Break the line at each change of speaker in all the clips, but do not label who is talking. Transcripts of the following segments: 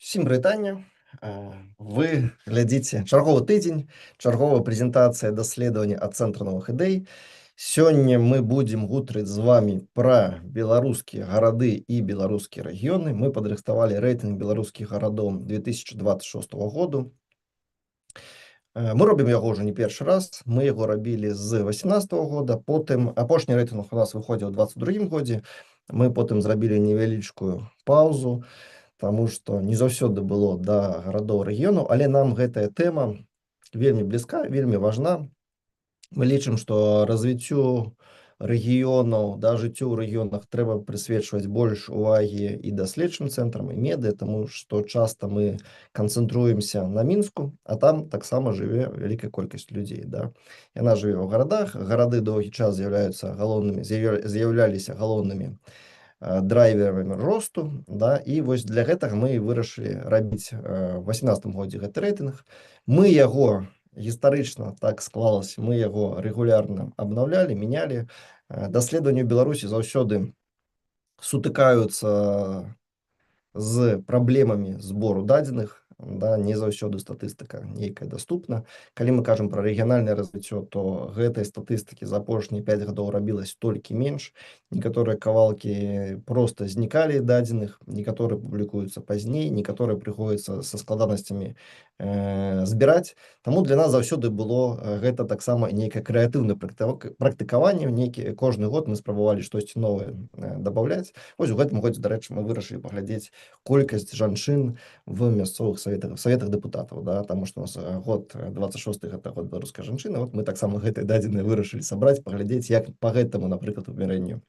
Всім вітання. Ви глядзіце чарговы тыдзень, чарговая прэзентацыя даследавання ад цэнтра новых ідэй. Сёння мы будзем гутарыць з вами пра беларускія гарады і беларускія рэгіёны. Мы падрыхтавалі рэйтынг беларускіх гарадоў 2026 году. Мы робім яго ўжо не першы раз. Мы яго рабілі з 2018 года, потым апошні рэйтынг у нас выходзіў у 2022 годзе. Мы потым зрабілі невялічкую паўзу, таму што не заўсёды было да гарадоў рэгіёнаў, але нам гэтая тэма вельмі блізка, вельмі важна. Мы лічым, што развіццю рэгіёнаў, да, жыццю ў рэгіёнах трэба прысвечваць больш увагі і даследчым цэнтрам, і медыа, таму што часта мы канцэнтруемся на Мінску, а там таксама жыве вялікая колькасць людзей. Да. Яна жыве ў гарадах, гарады доўгі час з'яўляліся галоўнымі драйверамі росту, да, і вось для гэтага мы вырашылі рабіць у 2018 годзе гэты рэйтынг. Мы яго гістарычна так склалася, мы яго рэгулярна абнаўлялі, мянялі. Даследаванні ў Беларусі заўсёды сутыкаюцца з праблемамі збору дадзеных, да, не заўсёды статыстыка нейкая даступна. Калі мы кажам пра рэгіянальнае развіццё, то гэтай статыстыкі за апошнія 5 гадоў рабілась толькі менш. Некаторыя кавалкі проста знікалі дадзеных, некаторыя публікуюцца пазней, некаторыя прыходзяцца са складанасцямі збіраць. Таму для нас заўсёды было гэта таксама нейкае крэатыўнае практыкаванне. Кожны год мы спрабавалі штосьці новае дабаўляць. Вось у гэтым годзе, дарэчы, мы вырашылі паглядзець колькасць жанчын в мясцовых саветах дэпутатаў, да, таму што у нас год 26 гэта год беларускай жанчыны. Вот мы таксама гэтай дадзенай вырашылі сабраць, паглядзець, як па гэтаму, напрыклад, вымярэнню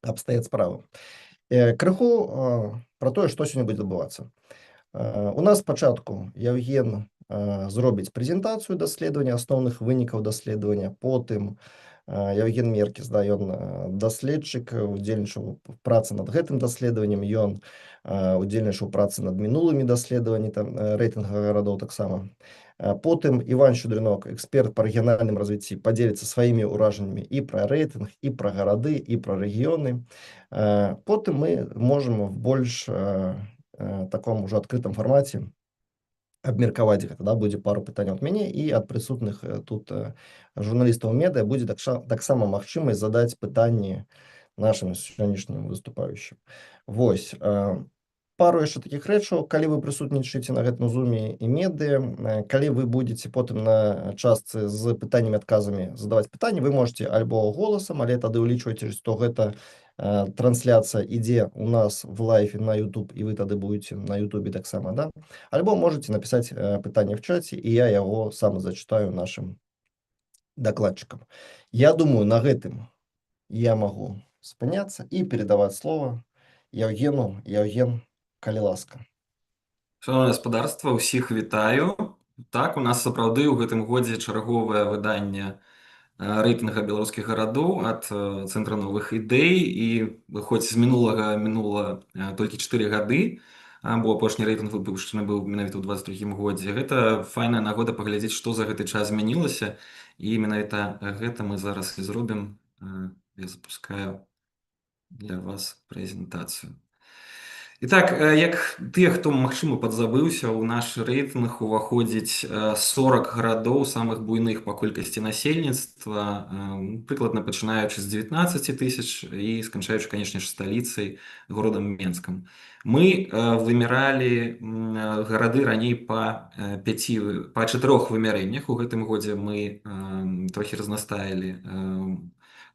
абстаяць справы. Крыху пра тое, што сёння будзе адбывацца. У нас спачатку Яўген зробіць прэзентацыю даследавання, асноўных вынікаў даследавання, потым Яўген Меркіс, да, ён даследчык, удзельнічаў у працы над гэтым даследаваннем, ён удзельнічаў у працы над мінулымі даследаваннямі рэйтынга гарадоў таксама. Потым Іван Щудрынок, эксперт па рэгіянальным развіцці, падзеліцца сваімі ўражаннямі і пра рэйтынг, і пра гарады, і пра рэгіёны. Потым мы можам в больш таком уже адкрытым фармаце абмеркаваць гэта, да, будзе пару пытанняў ад мяне і ад прысутных тут журналістаў медыа будзе таксама магчымасць задаць пытанні нашым сённяшнім выступаючым. Вось, пару яшчэ такіх рэчаў, калі вы прысутнічаеце на гэтым зуме і медыа, калі вы будзеце потым на частцы з пытаннямі, адказамі задаваць пытанні, вы можете альбо голасам, але тады ўлічвайце, што гэта трансляцыя ідзе у нас в лайфе на YouTube, і вы тады будете на YouTube таксама, да? Альбо можете напісаць пытанне в чаце, і я яго сам зачытаю нашим дакладчыкам. Я думаю, на гэтым я магу спыняцца і перадаваць слова Яўгену. Яўген, калі ласка.
Шановне гаспадарства, усіх вітаю. Так, у нас сапраўды ў гэтым годзе чарговае выданне рэйтынга беларускіх гарадоў ад цэнтра новых ідэй, і хоць з мінула толькі 4 гады, бо апошні рэйтынг выпушчаны быў менавіта ў 23 годзе. Гэта файная нагода паглядзець, што за гэты час змянілася, і менавіта гэта мы зараз і зробім. Я запускаю для вас прэзентацыю. Итак, як тыя, хто, магчыма, падзабыўся, у наш рэйтынг уваходзіць 40 гарадоў самых буйных па колькасці насельніцтва, прыкладна пачынаючы з 19 тысяч і сканчаючы, канечне ж, сталіцай, горадам Менскам. Мы вымяралі гарады раней па 4 вымярэннях. У гэтым годзе мы трохі разнастаілі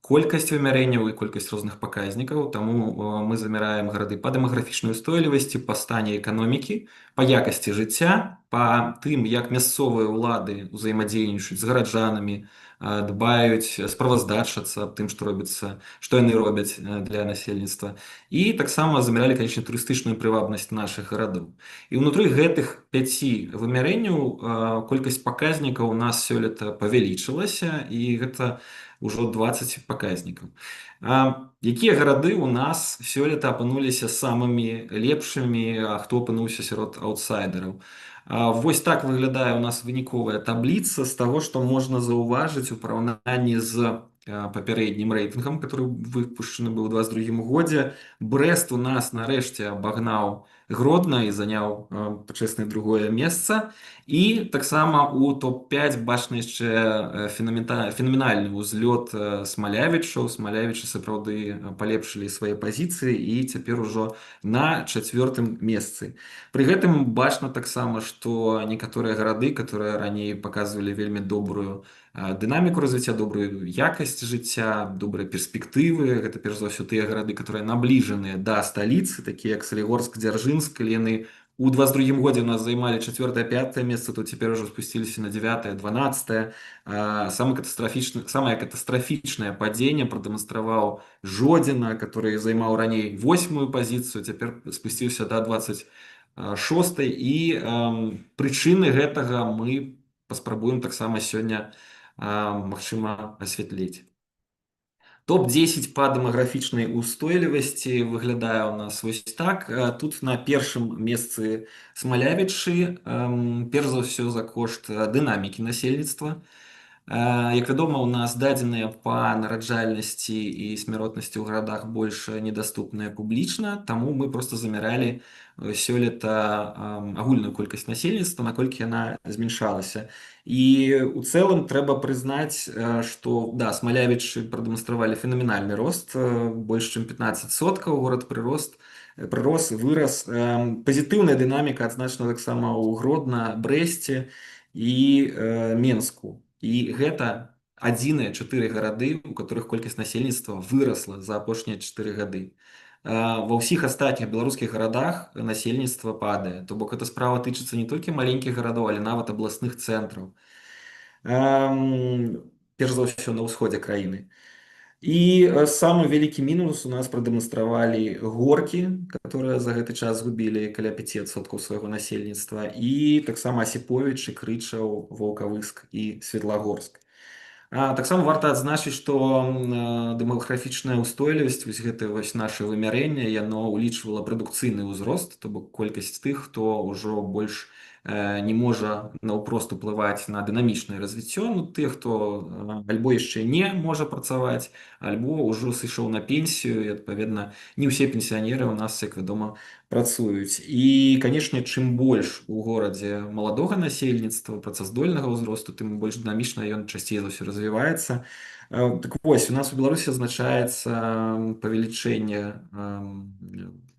колькасць вымярэнняў і колькасць розных паказнікаў, таму мы замяраем гарады па дэмаграфічнай устойлівасці, па стане эканомікі, па якасці жыцця, па тым, як мясцовыя ўлады ўзаемадзейнічаюць з гараджанамі, дбаюць, справаздачацца аб тым, што яны робяць для насельніцтва. І таксама замяралі, канечне, турыстычную прывабнасць нашых гарадоў. І ўнутры гэтых 5 вымярэнняў колькасць паказнікаў у нас сёлета павялічылася, і гэта ўжо 20 паказнікаў. Якія гарады ў нас сёлета апынуліся самымі лепшымі, а хто апынуўся сярод аўтсайдераў? Вось так выглядае у нас выніковая табліца з таго, што можна заўважыць у параўнанні з папярэднім рэйтынгам, который выпушчаны быў у 22 годзе. Брэст у нас нарэшце абагнаў Гродна і заняў пачэснае другое месца. І таксама у топ-5 бачна яшчэ фенаменальны ўзлёт смалявічаў. Смалявічы сапраўды палепшылі свае пазіцыі і цяпер ужо на 4-тым месцы. Пры гэтым бачна таксама, што некаторыя гарады, которые раней паказвалі вельмі добрую дынаміку развіцця, добрую якасць жыцця, добрыя перспектывы. Гэта перш за ўсё тыя гарады, которые набліжаныя да сталіцы, такія як Салігорск, Дзяржынск, калі яны у 22 годзе у нас займалі 4-5 месца, то цяпер ужо спусціліся на 9-12. Самае катастрафічнае падзенне прадэманстраваў Жодзіна, который займаў раней 8-ю пазіцыю, цяпер спусціўся да 26-й. І прычыны гэтага мы паспрабуем таксама сёння магчыма асвятліць. Топ-10 па дэмаграфічнай устойлівасці выглядае ў нас вось так. Тут на першым месцы Смалявічы, перш за ўсё за кошт дынамікі насельніцтва. Як вядома, у нас дадзеныя па нараджальнасці і смяротнасці ў гарадах больш недаступныя публічна, таму мы проста замяралі сёлета агульную колькасць насельніцтва, наколькі яна змяншалася. І у цэлым трэба прызнаць, што да, Смалявічы прадэманстравалі фенаменальны рост, больш чым 15%, горад прырос, вырас. Пазітыўная дынаміка адзначана таксама ў Гродна, Брэсце і Менску. І гэта адзіныя 4 гарады, у которых колькасць насельніцтва вырасла за апошнія 4 гады. Ва ўсіх астатніх беларускіх гарадах насельніцтва падае. То бок эта справа тычыцца не толькі маленькіх гарадоў, але нават абласных цэнтраў. Перш за ўсё на ўсходзе краіны. І самы вялікі мінус у нас прадэманстравалі горкі, которые за гэты час згубілі каля 5% свайго насельніцтва, і таксама Асіповіч, Крычаў, Ваўкавыск і Светлагорск. Таксама варта адзначыць, што дэмаграфічная ўстойлівасць, вось гэта вось наше вымярэнне, яно ўлічвала прадукцыйны ўзрост, то бок колькасць тых, хто ўжо больш не можа наўпрост уплываць на дынамічнае развіццё, ну тых, хто альбо яшчэ не можа працаваць, альбо ўжо сышоў на пенсію, і адпаведна не ўсе пенсіянеры у нас, як вядома, працуюць. І, канешне, чым больш у горадзе маладога насельніцтва, працаздольнага ўзросту, тым больш дынамічна ён часцей за ўсё развіваецца. Так вось, у нас у Беларусі азначаецца павелічэнне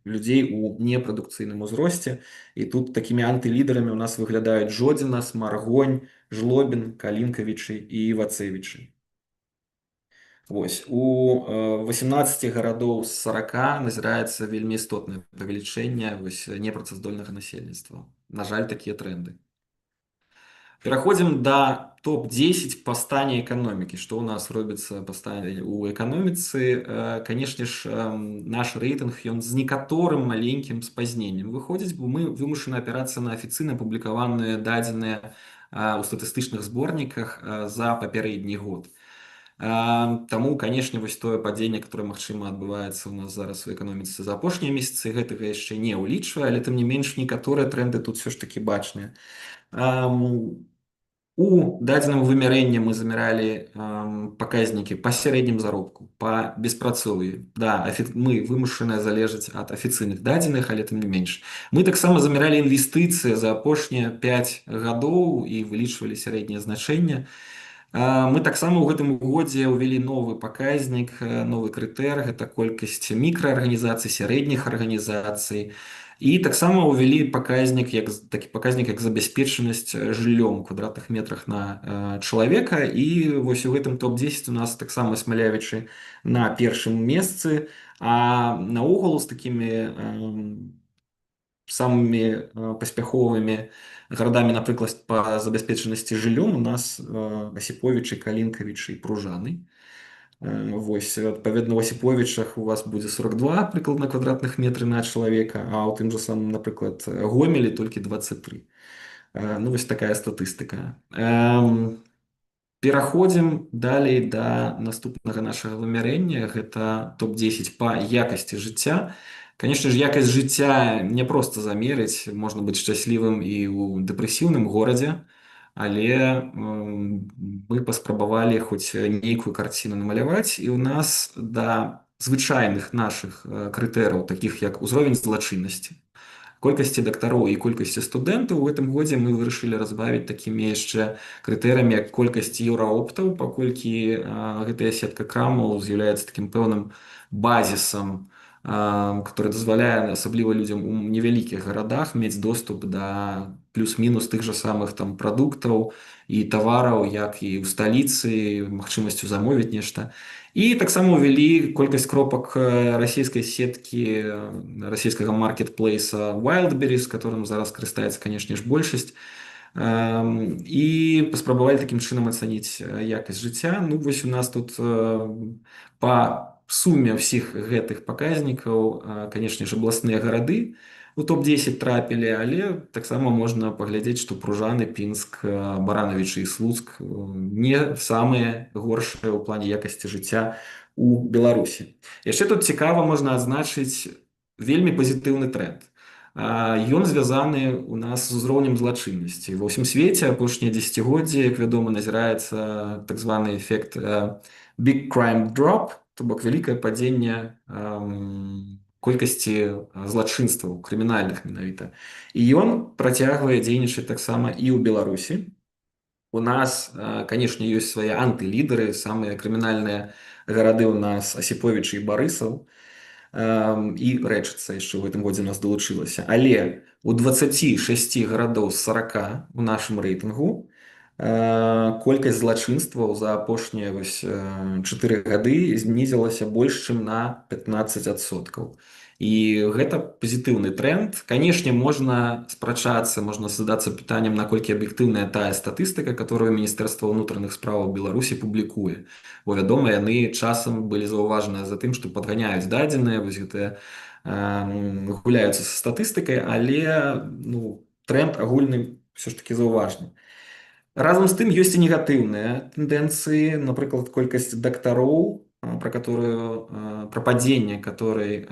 людзей у непрадукцыйным узросце. І тут такімі антылідарамі у нас выглядаюць Жодзіна, Смаргонь, Жлобін, Калінкавічы і Вацэвічы. Вось, у 18 гарадоў з 40 назіраецца вельмі істотнае павелічэнне непрацаздольнага насельніцтва. На жаль, такія тренды. Пераходзім да топ-10 па стане эканомікі. Што ў нас робіцца па стане ў эканоміцы? Канешне ж, наш рэйтынг, ён з некаторым маленькім спазненнем выходзіць, бо мы вымушаны апірацца на афіцыйна апублікаваныя дадзеныя ў статыстычных зборніках за папярэдні год. Таму, канешне, вось тое падзенне, которое, магчыма, адбываецца ў нас зараз у эканоміцы за апошнія месяцы, гэтага яшчэ не ўлічвае, але тым не менш некаторыя тренды тут все ж таки бачныя. У дадзеным вымярэнні мы замяралі паказнікі па сярэднім заробку, па беспрацоўі. Да, мы вымушаныя залежаць ад афіцыйных дадзеных, але тым не менш. Мы таксама замяралі інвестыцыі за апошнія 5 гадоў і вылічвалі сярэдняе значэнне. Мы таксама ў гэтым годзе ўвялі новы паказнік, новы крытэр, гэта колькасць мікраарганізацый, сярэдніх арганізацый. І таксама ўвялі такі паказнік, як забяспечанасць жыллём у квадратных метрах на чалавека. І вось у гэтым топ-10 у нас таксама Смалявічы на першым месцы. А наогул з такімі самымі паспяховымі гарадамі, напрыклад, па забяспечанасці жыллём у нас Асіповічы, Калінкавічы і Пружаны. Вось, адпаведна, у Асіповічах у вас будзе 42 прыкладна квадратных метры на чалавека, а ў тым жа самым, напрыклад, Гомелі толькі 23. Ну, вось такая статыстыка. Пераходзім далей да наступнага нашага вымярэння. Гэта топ-10 па якасці жыцця. Канешне ж, якасць жыцця не проста замерыць, можна быць шчаслівым і ў дэпрэсіўным горадзе. але мы паспрабавалі хоць нейкую карціну намаляваць, і ў нас да звычайных нашых крытэраў, такіх як узровень злачыннасці, колькасці дактароў і колькасці студэнтаў у гэтым годзе мы вырашылі разбавіць такімі яшчэ крытэрамі, як колькасць еўраоптаў, паколькі гэтая сетка крамаў з'яўляецца такім пэўным базісам, который дазваляе асабліва людзям у невялікіх гарадах мець доступ да плюс-мінус тых жа самых там прадуктаў і тавараў, як і ў сталіцы, магчымасцю замовіць нешта. І таксама ўвялі колькасць кропак расійскай сеткі, расійскага маркетплейса Wildberries, которым зараз карыстаецца, канешне ж, большасць. І паспрабавалі такім чынам ацаніць якасць жыцця. Ну, вось у нас тут па суме ўсіх гэтых паказнікаў, канешне ж, абласныя гарады у топ-10 трапілі, але таксама можна паглядзець, што Пружаны, Пінск, Баранавічы і Слуцк не самыя горшыя ў плане якасці жыцця у Беларусі. Яшчэ тут цікава можна адзначыць вельмі пазітыўны тренд. Ён звязаны у нас з узроўнем злачыннасці. Ва ўсім свеце апошнія дзесяцігоддзі, як вядома, назіраецца так званы эфект Big Crime Drop, то бок вялікае падзенне колькасці злачынстваў, крымінальных менавіта. І ён працягвае дзейнічаць таксама і ў Беларусі. У нас, канешне, ёсць свае антылідары, самыя крымінальныя гарады ў нас Асіповічы і Барысаў, і Рэчыца яшчэ ў гэтым годзе у нас далучылася. Але у 26 гарадоў з 40 у нашым рэйтынгу колькасць злачынстваў за апошнія 4 гады знізілася больш, чым на 15%. І гэта пазітыўны тренд. Канешне, можна спрачацца, можна задацца пытаннем, наколькі аб'ектыўная тая статыстыка, которую Міністэрства ўнутраных справаў Беларусі публікуе. Бо, вядома, яны часам былі заўважаныя за тым, што падганяюць дадзеныя, вось гэтыя гуляюцца са статыстыкай, але тренд агульны ўсё ж такі заўважны. Разам з тым ёсць і негатыўныя тэндэнцыі, напрыклад, колькасць дактароў, пра падзенне, которой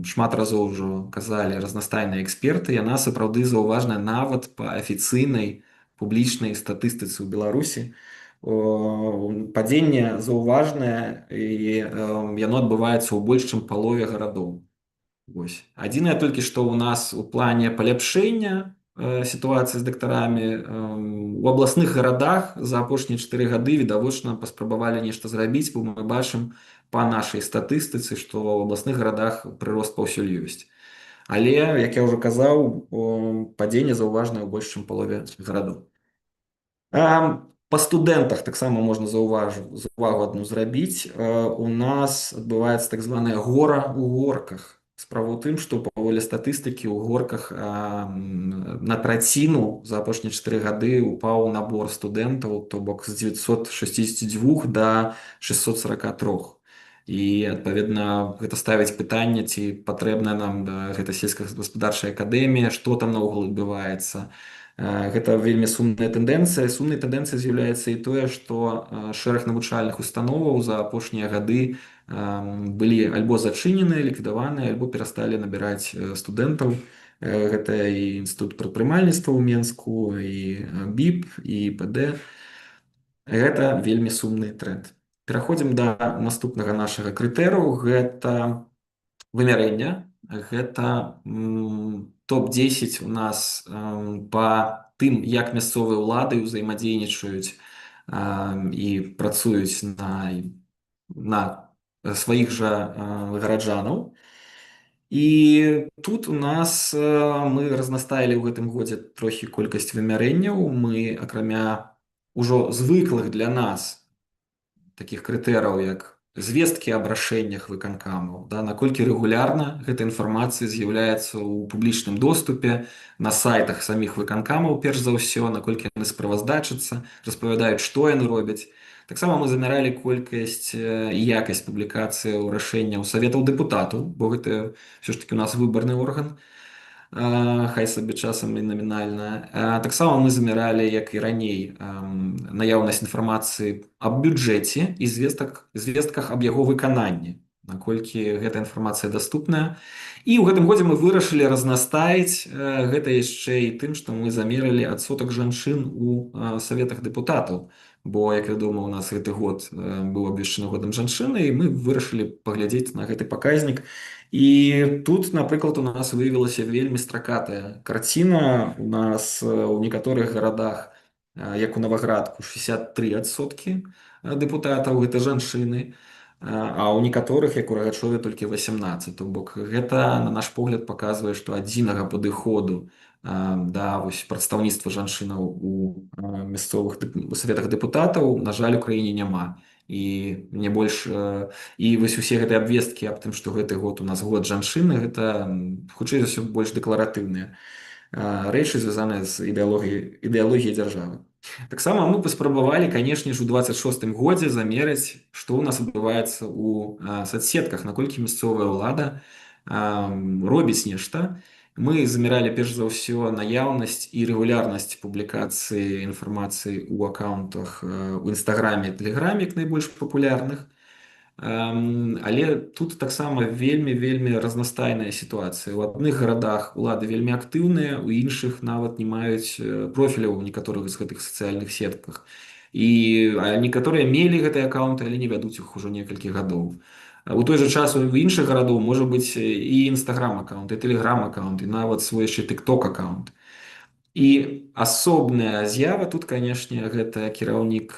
шмат разоў ужо казалі разнастайныя эксперты, яна сапраўды заўважная нават па афіцыйнай публічнай статыстыцы ў Беларусі. Падзенне заўважнае, і яно адбываецца ў больш, чым палове гарадоў. Адзінае толькі, што ў нас у плане паляпшэння сітуацыі з дактарамі у абласных гарадах за апошнія 4 гады відавочна паспрабавалі нешта зрабіць, бо мы бачым па нашай статыстыцы, што ў абласных гарадах прырост паўсюль ёсць. Але, як я ўжо казаў, падзенне заўважнае ў больш, чым палове гарадоў. Па студэнтах таксама можна заўвагу адну зрабіць. У нас адбываецца так званая гора ў горках. Справа ў тым, што паводле статыстыкі ў горках на траціну за апошнія 4 гады упаў набор студэнтаў, то бок з 962 да 643. І, адпаведна, гэта ставіць пытанне, ці патрэбна нам гэта сельскагаспадарчая акадэмія, што там наогул адбываецца. Гэта вельмі сумная тэндэнцыя. Сумнай тэндэнцыяй з'яўляецца і тое, што шэраг навучальных установаў за апошнія гады былі альбо зачынены, ліквідаваны, альбо перасталі набіраць студэнтаў. Гэта і інстытут прадпрымальніцтва ў Менску, і БІП, і ПД. Гэта вельмі сумны тренд. Пераходзім да наступнага нашага крытэру. Гэта вымярэнне. Гэта топ-10 у нас па тым, як мясцовыя ўлады ўзаемадзейнічаюць і працуюць на сваіх жа гараджанаў. І тут у нас мы разнастаілі ў гэтым годзе трохі колькасць вымярэнняў. Мы, акрамя ўжо звыклых для нас такіх крытэраў, як звесткі аб рашэннях выканкамаў, наколькі рэгулярна гэта інфармацыя з'яўляецца ў публічным доступе, на сайтах саміх выканкамаў, перш за ўсё, наколькі яны справаздачацца, распавядаюць, што яны робяць. Таксама мы замяралі колькасць і якасць публікацыяў рашэнняў саветаў дэпутатаў, бо гэта ўсё ж такі у нас выбарны орган, хай сабе часам і намінальна. Таксама мы замяралі, як і раней, наяўнасць інфармацыі аб бюджэце і звестках аб яго выкананні. наколькі гэтая інфармацыя даступная. І ў гэтым годзе мы вырашылі разнастаіць гэта яшчэ і тым, што мы замерылі адсотак жанчын у саветах дэпутатаў. Бо, як вядома, у нас гэты год быў абвешчаны годам жанчыны, і мы вырашылі паглядзець на гэты паказнік. І тут, напрыклад, у нас выявілася вельмі стракатая карціна. У нас у некаторых гарадах, як у Наваградку, 63% дэпутатаў гэта жанчыны, а ў некаторых, як у Рагачове, толькі 18. То бок гэта, на наш погляд, паказвае, што адзінага падыходу да вось прадстаўніцтва жанчынаў у мясцовых саветах дэпутатаў, на жаль, у краіне няма. І мне больш і вось усе гэтыя абвесткі аб тым, што гэты год у нас год жанчыны, гэта хутчэй за ўсё больш дэкларатыўныя рэчы, звязаныя з ідэалогіяй дзяржавы. Таксама мы паспрабавалі, канешне ж, у 26-м годзе замерыць, што ў нас адбываецца ў соцсетках, наколькі мясцовая ўлада робіць нешта. Мы замералі перш за ўсё наяўнасць і рэгулярнасць публікацыі інфармацыі ў аккаунтах у Інстаграме і Тэлеграме, як найбольш папулярных. Але тут таксама вельмі разнастайная сітуацыя. У адных гарадах улады вельмі актыўныя, у іншых нават не маюць профіляў у некаторых з гэтых сацыяльных сетках. І некаторыя мелі гэтыя аккаунты, але не вядуць іх ужо некалькі гадоў. У той жа час у іншых гарадоў можа быць і Інстаграм-аккаунт, і Тэлеграм-аккаунт, і нават свой яшчэ TikTok-аккаунт. І асобная з'ява тут, канешне, гэта кіраўнік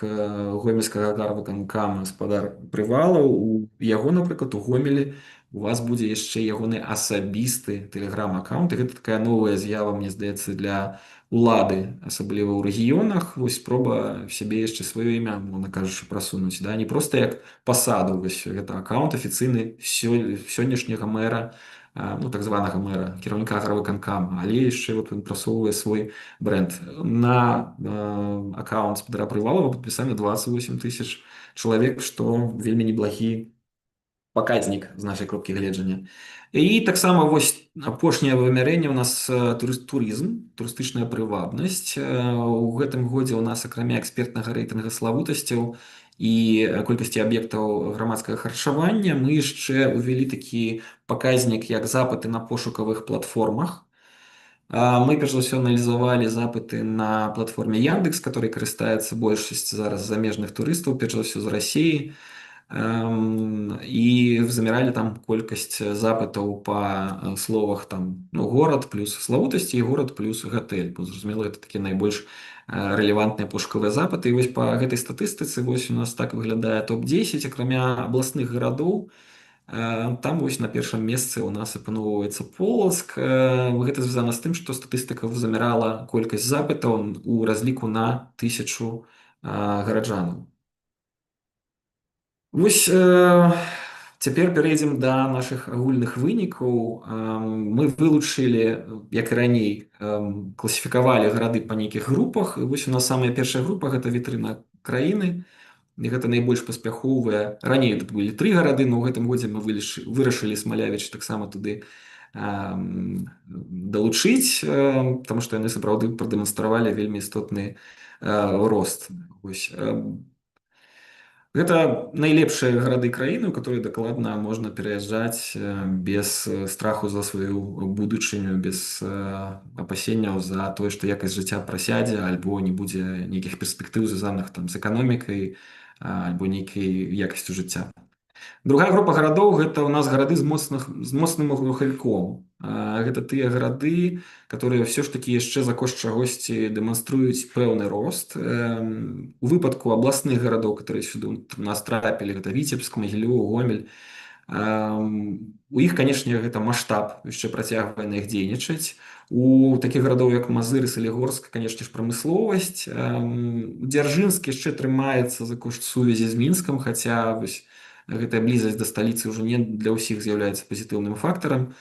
гомельскага гарвыканкама спадар Прывалаў. У яго, напрыклад, у Гомелі у вас будзе яшчэ ягоны асабісты тэлеграм-аккаунт. І гэта такая новая з'ява, мне здаецца, для улады, асабліва ў рэгіёнах. Вось спроба сябе яшчэ сваё імя, можна кажучы, прасунуць. Да? Не проста як пасаду, вось гэта аккаунт афіцыйны сённяшняга мэра, ну, так званага мэра, кіраўніка гарвыканкама, але яшчэ вот ён прасоўвае свой бренд. На аккаунт спадара Прывалова падпісаны 28 000 чалавек, што вельмі неблагі паказнік з нашай кропкі гледжання. І таксама вось апошняе вымярэнне у нас турызм, турыстычная прывабнасць. У гэтым годзе у нас, акрамя экспертнага рэйтынга славутасцяў і колькасці аб'ектаў грамадскага харчавання, мы яшчэ ўвялі такі паказнік, як запыты на пошукавых платформах. Мы, перш за ўсё, аналізавалі запыты на платформе Яндекс, которой карыстаецца большасць зараз замежных турыстаў, перш за ўсё з Расіі. І заміралі там колькасць запытаў па словах там, ну, горад плюс славутасці і горад плюс гатэль. Бо, зразумела, гэта такія найбольш рэлевантныя пошукавыя запыты. І вось па гэтай статыстыцы вось у нас так выглядае топ-10, акрамя абласных гарадоў. Там вось на першым месцы у нас апаноўваецца Полацк. Гэта звязана з тым, што статыстыка замірала колькасць запытаў у разліку на 1000 гараджанаў. Вось цяпер перейдзем да нашых агульных вынікаў. Мы вылучылі, як і раней, класіфікавалі гарады па нейкіх групах. Вось у нас самая першая група – гэта вітрына краіны. І гэта найбольш паспяховыя. Раней тут былі 3 гарады, но ў гэтым годзе мы вырашылі Смалявіч таксама туды далучыць, таму што яны сапраўды прадэманстравалі вельмі істотны рост. Вось. Гэта найлепшыя гарады краіны, у которые дакладна можна пераязджаць без страху за сваю будучыню, без апасенняў за тое, што якасць жыцця прасядзе, альбо не будзе нейкіх перспектыў, звязаных там з эканомікай, альбо нейкай якасцю жыцця. Другая група гарадоў – гэта у нас гарады з моцным рухавіком. Гэта тыя гарады, которые все ж таки яшчэ за кошт чагосьці дэманструюць пэўны рост. У выпадку абласных гарадоў, которые сюды у нас трапілі, гэта Віцебск, Магілёў, Гомель, у іх, канешне, гэта маштаб яшчэ працягвае на іх дзейнічаць. У такіх гарадоў, як Мазыры, Салігорск, канешне ж, прамысловасць. Дзяржынск яшчэ трымаецца за кошт сувязі з Мінскам, хаця вось гэтая блізасць да сталіцы ўжо не для ўсіх з'яўляецца пазітыўным фактарам.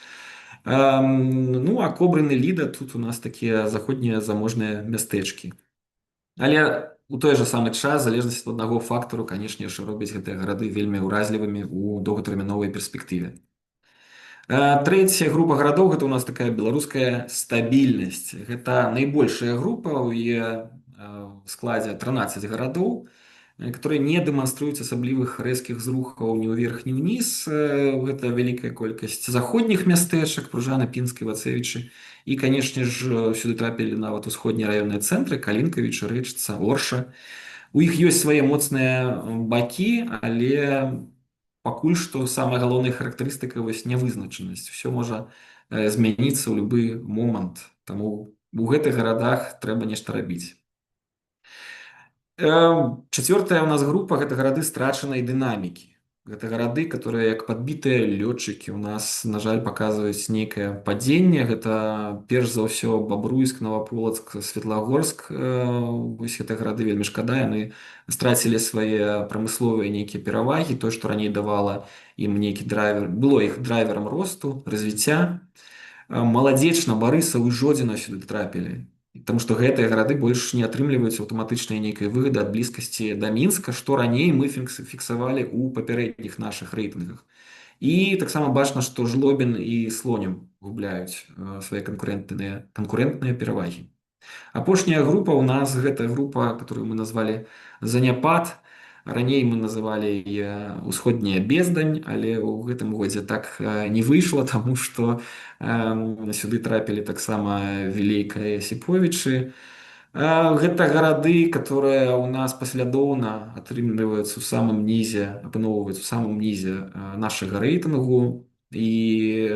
Ну, а Кобрын і Ліда тут у нас такія заходнія заможныя мястэчкі. Але у той жа самы час залежнасць ад аднаго фактару, канешне ж, робяць гэтыя гарады вельмі ўразлівымі ў доўгатэрміновай перспектыве. Трэцяя група гарадоў – гэта у нас такая беларуская стабільнасць. Гэта найбольшая група, у яе складзе 13 гарадоў. которые не дэманструюць асаблівых рэзкіх зрухаў ні ўверх, ні ўніз. Гэта вялікая колькасць заходніх мястэчак, Пружана, Пінска, Вацэвічы. І, канешне ж, сюды трапілі нават усходнія раённыя цэнтры, Калінкавіча, Рэчыца, Орша. У іх ёсць свае моцныя бакі, але пакуль што самая галоўная характарыстыка вось нявызначанасць. Усё можа змяніцца ў любы момант. Таму у гэтых гарадах трэба нешта рабіць. Чацвёртая у нас група гэта гарады страчанай дынамікі. Гэта гарады, которые як падбітыя лётчыкі у нас, на жаль, паказваюць нейкае падзенне. Гэта перш за ўсё Бабруйск, Новаполацк, Светлагорск. Вось гэта гарады вельмі шкада, яны страцілі свае прамысловыя нейкія перавагі, тое, што раней давала ім нейкі драйвер, было іх драйверам росту, развіцця. Маладзечна, Барысаў і Жодзіна сюды трапілі. Таму што гэтыя гарады больш не атрымліваюць аўтаматычнай нейкай выгады ад блізкасці да Мінска, што раней мы фіксавалі ў папярэдніх нашых рэйтынгах. І таксама бачна, што Жлобін і Слонім губляюць свае канкурэнтныя перавагі. Апошняя група у нас гэта група, которую мы назвалі заняпад. Раней мы называлі яе ўсходняя бездань, але ў гэтым годзе так не выйшла, таму што сюды трапілі таксама Вілейка і Асіповічы. Гэта гарады, которые у нас паслядоўна атрымліваюцца ў самым нізе, апыноўваюць у самым нізе нашага рэйтынгу. І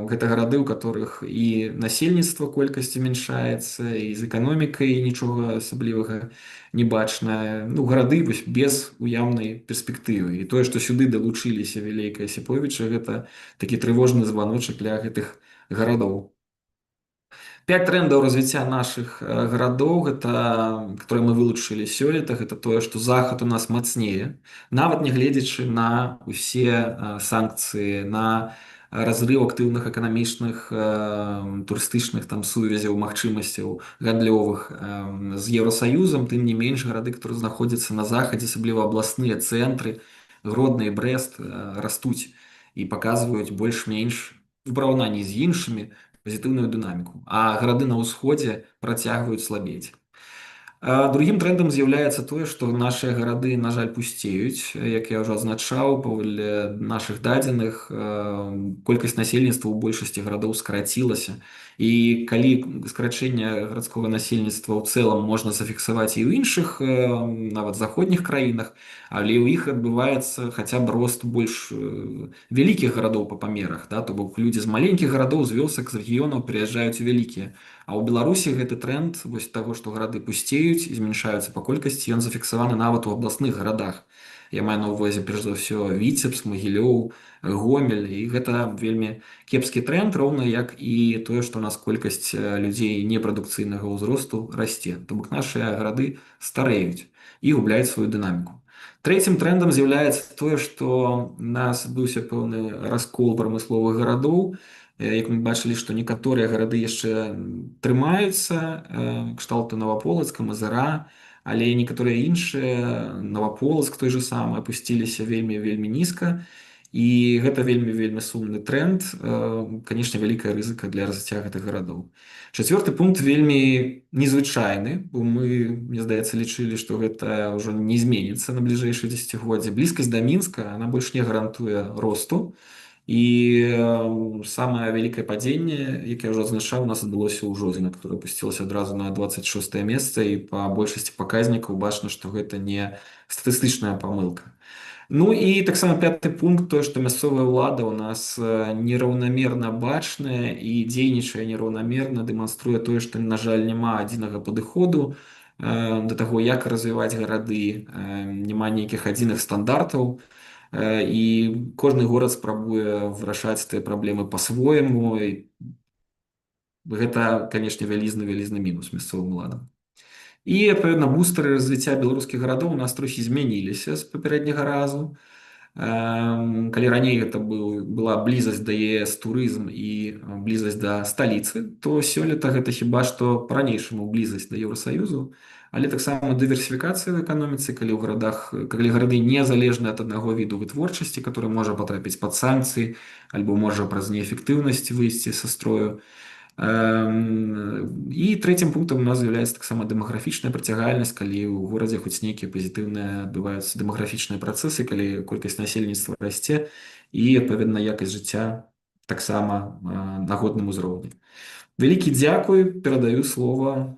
гэта гарады, у которых і насельніцтва колькасць змяншаецца, і з эканомікай нічога асаблівага не бачна. Ну, гарады вось без уяўнай перспектывы. І тое, што сюды далучыліся Вілейка і Асіповіча, гэта такі трывожны званочак для гэтых гарадоў. 5 трендаў развіцця нашых гарадоў, гэта, которые мы вылучылі сёлета, гэта тое, што захад у нас мацнее, нават нягледзячы на усе санкцыі, на разрыў актыўных эканамічных, турыстычных там сувязяў, магчымасцяў гандлёвых з Еўрасаюзам, тым не менш гарады, которые знаходзяцца на захадзе, асабліва абласныя цэнтры, Гродны і Брэст, растуць і паказваюць больш-менш у параўнанні з іншымі пазітыўную дынаміку, а гарады на ўсходзе працягваюць слабець. Другім трендам з'яўляецца тое, што нашыя гарады, на жаль, пусцеюць. Як я ўжо азначаў, паводле нашых дадзеных, колькасць насельніцтва ў большасці гарадоў скарацілася. І калі скарачэнне гарадскога насельніцтва ў цэлым можна зафіксаваць і ў іншых, нават заходніх краінах, але ў іх адбываецца хаця б рост больш вялікіх гарадоў па памерах. То бок людзі з маленькіх гарадоў, з вёсак, з рэгіёнаў пераязджаюць у вялікія. А ў Беларусі гэты тренд вось таго, што гарады пусцеюць і змяншаюцца па колькасці, ён зафіксаваны нават у абласных гарадах. Я маю на ўвазе перш за ўсё Віцебск, Магілёў, Гомель, і гэта вельмі кепскі тренд, роўна як і тое, што у нас колькасць людзей непрадукцыйнага ўзросту расце. То бок нашыя гарады старэюць і губляюць сваю дынаміку. Трэцім трендам з'яўляецца тое, што у нас адбыўся пэўны раскол прамысловых гарадоў. Як мы бачылі, што некаторыя гарады яшчэ трымаюцца, кшталту Новаполацка, Мазыра, але некаторыя іншыя, Новаполацк той же самы, апусціліся вельмі нізка. І гэта вельмі сумны тренд, канешне, вялікая рызыка для развіцця гэтых гарадоў. Чацвёрты пункт вельмі незвычайны, бо мы, мне здаецца, лічылі, што гэта ўжо не зменіцца на бліжэйшыя дзесяцігоддзі. Блізкасць да Мінска, она больш не гарантуе росту. І самае вялікае падзенне, як я ўжо адзначаў, у нас адбылося ў Жодзіна, которое апусцілася адразу на 26 месца, і па большасці паказнікаў бачна, што гэта не статыстычная памылка. Ну і таксама 5-ты пункт, тое, што мясцовая ўлада ў нас нераўнамерна бачная і дзейнічае нераўнамерна, дэманструе тое, што, на жаль, няма адзінага падыходу да таго, як развіваць гарады, няма нейкіх адзіных стандартаў. І кожны горад спрабуе вырашаць тыя праблемы па-свойму. Гэта, канешне, вялізны мінус мясцовым уладам. І, адпаведна, бустары развіцця беларускіх гарадоў у нас трохі змяніліся з папярэдняга разу. Калі раней гэта была блізасць да ЕС, турызм і блізасць да сталіцы, то сёлета гэта хіба што па-ранейшаму блізасць да Еўрасаюзу, але таксама дыверсіфікацыя в эканоміцы, калі гарады незалежны ад аднаго віду вытворчасці, который можа патрапіць пад санкцыі, альбо можа праз неэфектыўнасць выйсці са строю. І трэцім пунктам у нас з'яўляецца таксама дэмаграфічная прыцягальнасць, калі ў горадзе хоць нейкія пазітыўныя адбываюцца дэмаграфічныя працэсы, калі колькасць насельніцтва расце і адпаведна якасць жыцця таксама на годным узроўні. Вялікі дзякуй, перадаю слова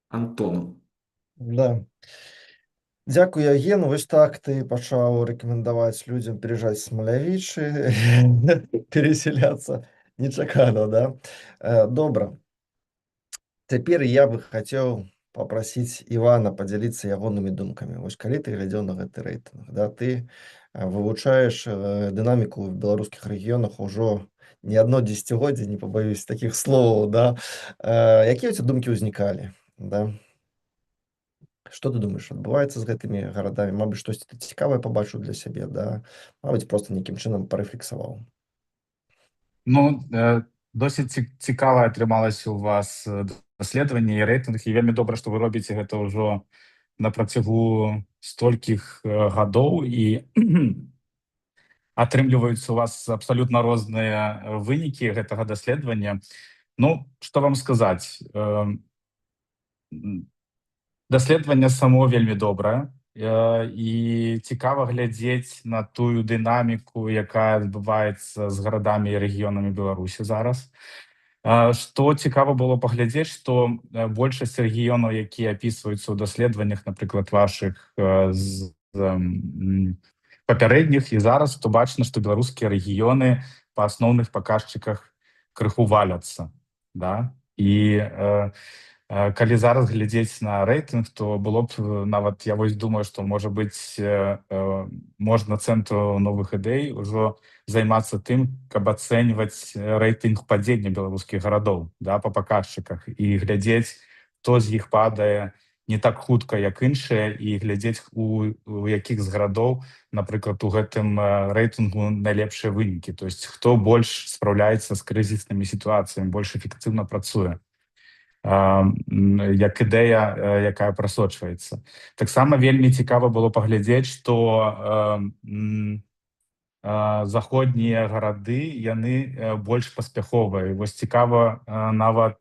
Антону.
Да. Дзякуй, Яген. Вось так ты пачаў рэкамендаваць людзям пераязджаць з Смалявічы, переселяцца. Нечакана, да? Добра. Цяпер я бы хацеў папрасіць Івана падзяліцца ягонымі думкамі. Вось калі ты глядзеў на гэты рэйтынг, да, ты вывучаеш дынаміку в беларускіх рэгіёнах ужо не адно дзесяцігоддзе, не пабаюсь такіх словаў, да? Якія ў цябе думкі ўзнікалі, да? Што ты думаеш, адбываецца з гэтымі гарадамі? Мабыць, штосьці ты цікавае пабачыў для сябе, да? Мабыць, проста нейкім чынам парэфлексаваў.
Ну, досыць цікава атрымалася у вас даследаванне і рэйтынг, і вельмі добра, што вы робіце гэта ўжо на працягу столькіх гадоў, і атрымліваюцца у вас абсалютна розныя вынікі гэтага даследавання. Ну, што вам сказаць? Даследаванне само вельмі добрае, і цікава глядзець на тую дынаміку, якая адбываецца з гарадамі і рэгіёнамі Беларусі зараз. Што цікава было паглядзець, што большасць рэгіёнаў, якія апісваюцца ў даследаваннях, напрыклад, вашых з папярэдніх і зараз, то бачна, што беларускія рэгіёны па асноўных паказчыках крыху валяцца, да? І калі зараз глядзець на рэйтынг, то было б нават, я вось думаю, што можа быць можна цэнтру новых ідэй ужо займацца тым, каб ацэньваць рэйтынг падзення беларускіх гарадоў, да, па паказчыках, і глядзець, хто з іх падае не так хутка, як іншыя, і глядзець, у якіх з гарадоў, напрыклад, у гэтым рэйтынгу найлепшыя вынікі, то есть хто больш спраўляецца з крызіснымі сітуацыямі, больш эфектыўна працуе, як ідэя, якая прасочваецца. Таксама вельмі цікава было паглядзець, што заходнія гарады, яны больш паспяховыя. Вось цікава нават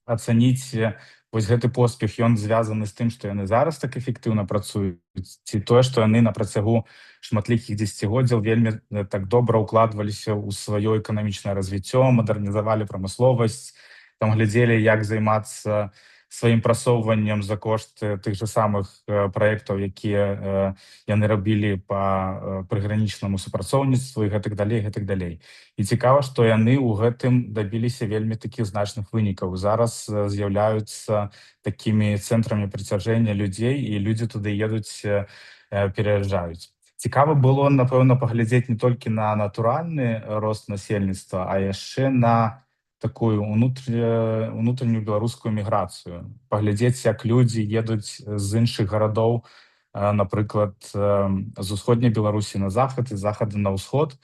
ацаніць вось гэты поспех, ён звязаны з тым, што яны зараз так эфектыўна працуюць, ці тое, што яны на працягу шматлікіх дзесяцігоддзяў вельмі так добра ўкладваліся ў сваё эканамічнае развіццё, мадэрнізавалі прамысловасць, там глядзелі, як займацца сваім прасоўваннем за кошт тых жа самых праектаў, якія яны рабілі па прыгранічнаму супрацоўніцтву і гэтак далей, гэтак далей. І цікава, што яны ў гэтым дабіліся вельмі такіх значных вынікаў. Зараз з'яўляюцца такімі цэнтрамі прыцяжэння людзей, і людзі туды едуць, пераязджаюць. Цікава было, напэўна, паглядзець не толькі на натуральны рост насельніцтва, а яшчэ на такую унутраннюю беларускую міграцыю. Паглядзець, як людзі едуць з іншых гарадоў, напрыклад, з усходняй Беларусі на захад і захада на ўсход.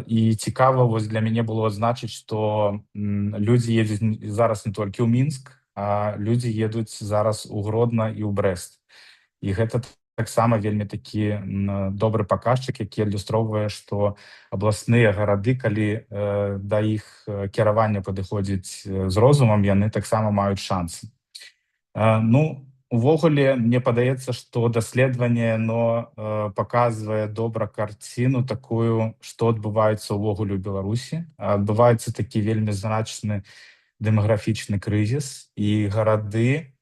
І цікава вось для мяне было адзначыць, што людзі едуць зараз не толькі ў Мінск, а людзі едуць зараз у Гродна і ў Брэст. І гэта таксама вельмі такі добры паказчык, які адлюстроўвае, што абласныя гарады, калі да іх кіравання падыходзіць з розумам, яны таксама маюць шансы. Ну, увогуле, мне падаецца, што даследаванне паказвае добра карціну такую, што адбываецца ўвогуле ў Беларусі. Адбываецца такі вельмі значны дэмаграфічны крызіс, і гарады,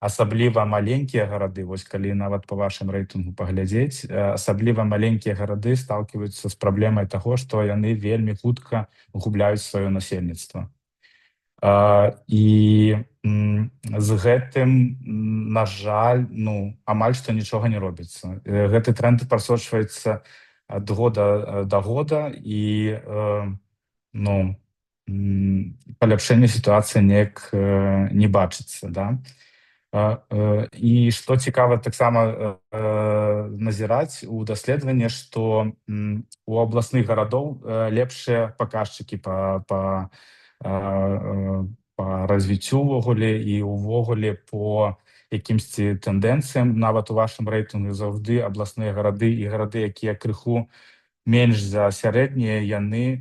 асабліва маленькія гарады, вось калі нават па вашым рэйтынгу паглядзець, асабліва маленькія гарады сталківаюцца з праблемай таго, што яны вельмі хутка губляюць сваё насельніцтва. І з гэтым, на жаль, амаль што нічога не робіцца. Гэты тренд прасочваецца ад года да года, і паляпшэння сітуацыі неяк не бачыцца, да? І што цікава таксама назіраць у даследаванні, што у абласных гарадоў лепшыя паказчыкі па развіццю ўвогуле і ўвогуле по якімсьці тэндэнцыям. Нават у вашым рэйтынгу заўжды абласныя гарады і гарады, якія крыху менш за сярэднія, яны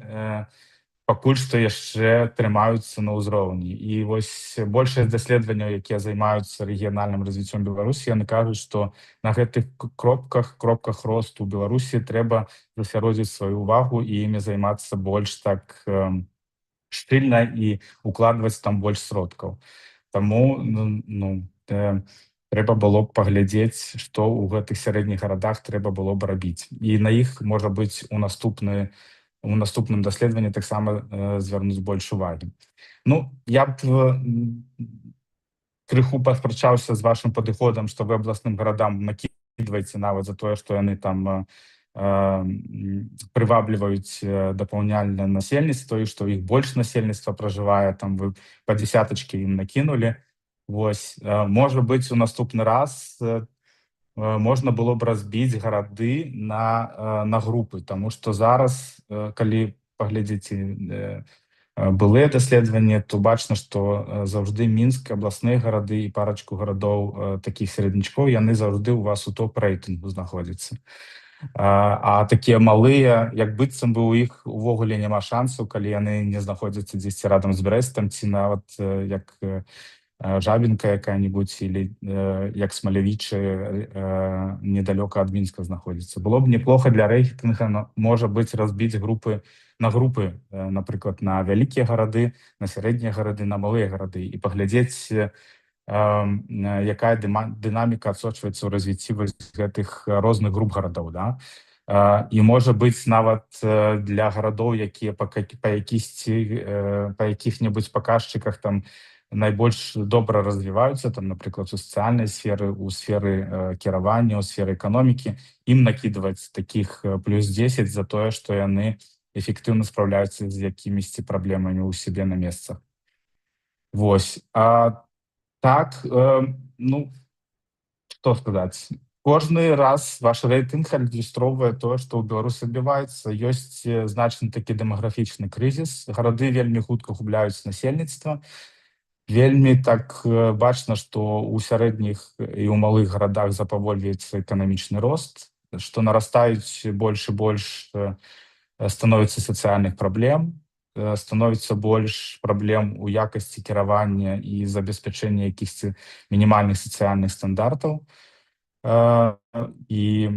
пакуль што яшчэ трымаюцца на ўзроўні. І вось большасць даследаванняў, якія займаюцца рэгіянальным развіццём Беларусі, яны кажуць, што на гэтых кропках росту Беларусі трэба засяродзіць сваю ўвагу і імі займацца больш так шчыльна і укладваць там больш сродкаў. Таму трэба было б паглядзець, што ў гэтых сярэдніх гарадах трэба было б рабіць. І на іх, можа быць, у наступным даследаванні таксама звярнуць больш увагі. Ну, я б крыху паспрачаўся з вашым падыходам, што вы абласным гарадам накідваеце нават за тое, што яны там прывабліваюць дапаўняльнае насельніцтва і што іх больш насельніцтва пражывае, там вы па дзясятачкі ім накінулі. Вось, можа быць, у наступны раз можна было б разбіць гарады на групы, таму што зараз, калі паглядзіце былыя даследаванні, то бачна, што заўжды Мінск, абласныя гарады і парачку гарадоў такіх сярэднячкоў, яны заўжды ў вас у топ-рэйтынгу знаходзяцца. А такія малыя, як быццам бы ў іх увогуле няма шансаў, калі яны не знаходзяцца дзесьці радам з Брэстам, ці нават як Жабінка якая-нибудь или як Смалявічы недалёка ад Мінска знаходзіцца. Было б неплохо для рэйтынга, можа быць, разбіць на групы, напрыклад, на вялікія гарады, на сярэднія гарады, на малыя гарады і паглядзець, якая дынаміка адсочваецца ў развіцці гэтых розных груп гарадоў, да? І можа быць нават для гарадоў, якія па якіх-небудзь паказчыках там найбольш добра развіваюцца, там, напрыклад, у сацыяльнай сферы, у сферы кіравання, у сферы эканомікі, ім накідваць такіх плюс 10 за тое, што яны эфектыўна спраўляюцца з якімісьці праблемамі ў сябе на месцах. Вось. Так, што сказаць? Кожны раз ваш рэйтынг адлюстроўвае тое, што ў Беларусі адбываецца. Ёсць значны такі дэмаграфічны крызіс. Гарады вельмі хутка губляюць насельніцтва. Вельмі так бачна, што ў сярэдніх і ў малых гарадах запавольваецца эканамічны рост, што нарастаюць больш і больш, становіцца сацыяльных праблем, становіцца больш праблем у якасці кіравання і забеспячэння якіхсьці мінімальных сацыяльных стандартаў. І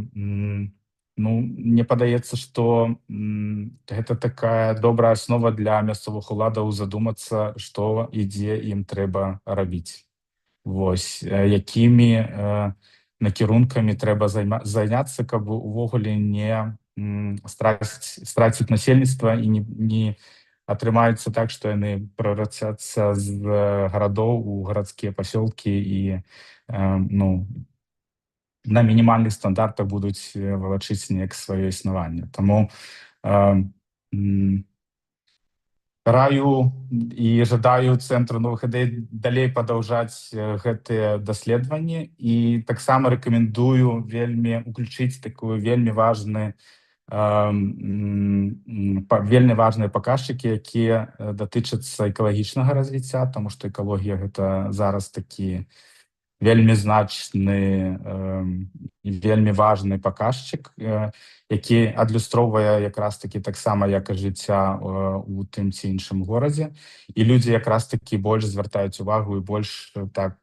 мне падаецца, што гэта такая добрая аснова для мясцовых уладаў задумацца, што і дзе ім трэба рабіць. Вось, якімі накірункамі трэба заняцца, каб увогуле не страціць насельніцтва і не атрымаецца так, што яны прарацяцца з гарадоў у гарадскія пасёлкі і на мінімальных стандартах будуць валачыць неяк сваё існаванне. Таму раю і жадаю Цэнтру новых ідэй далей падаўжаць гэтыя даследаванні і таксама рэкамендую вельмі уключыць такую вельмі важныя паказчыкі, якія датычацца экалагічнага развіцця, таму што экалогія гэта зараз такі вельмі значны і вельмі важны паказчык, які адлюстроўвае якраз такі таксама якасць жыцця у тым ці іншым горадзе. І людзі якраз такі больш звяртаюць увагу і больш так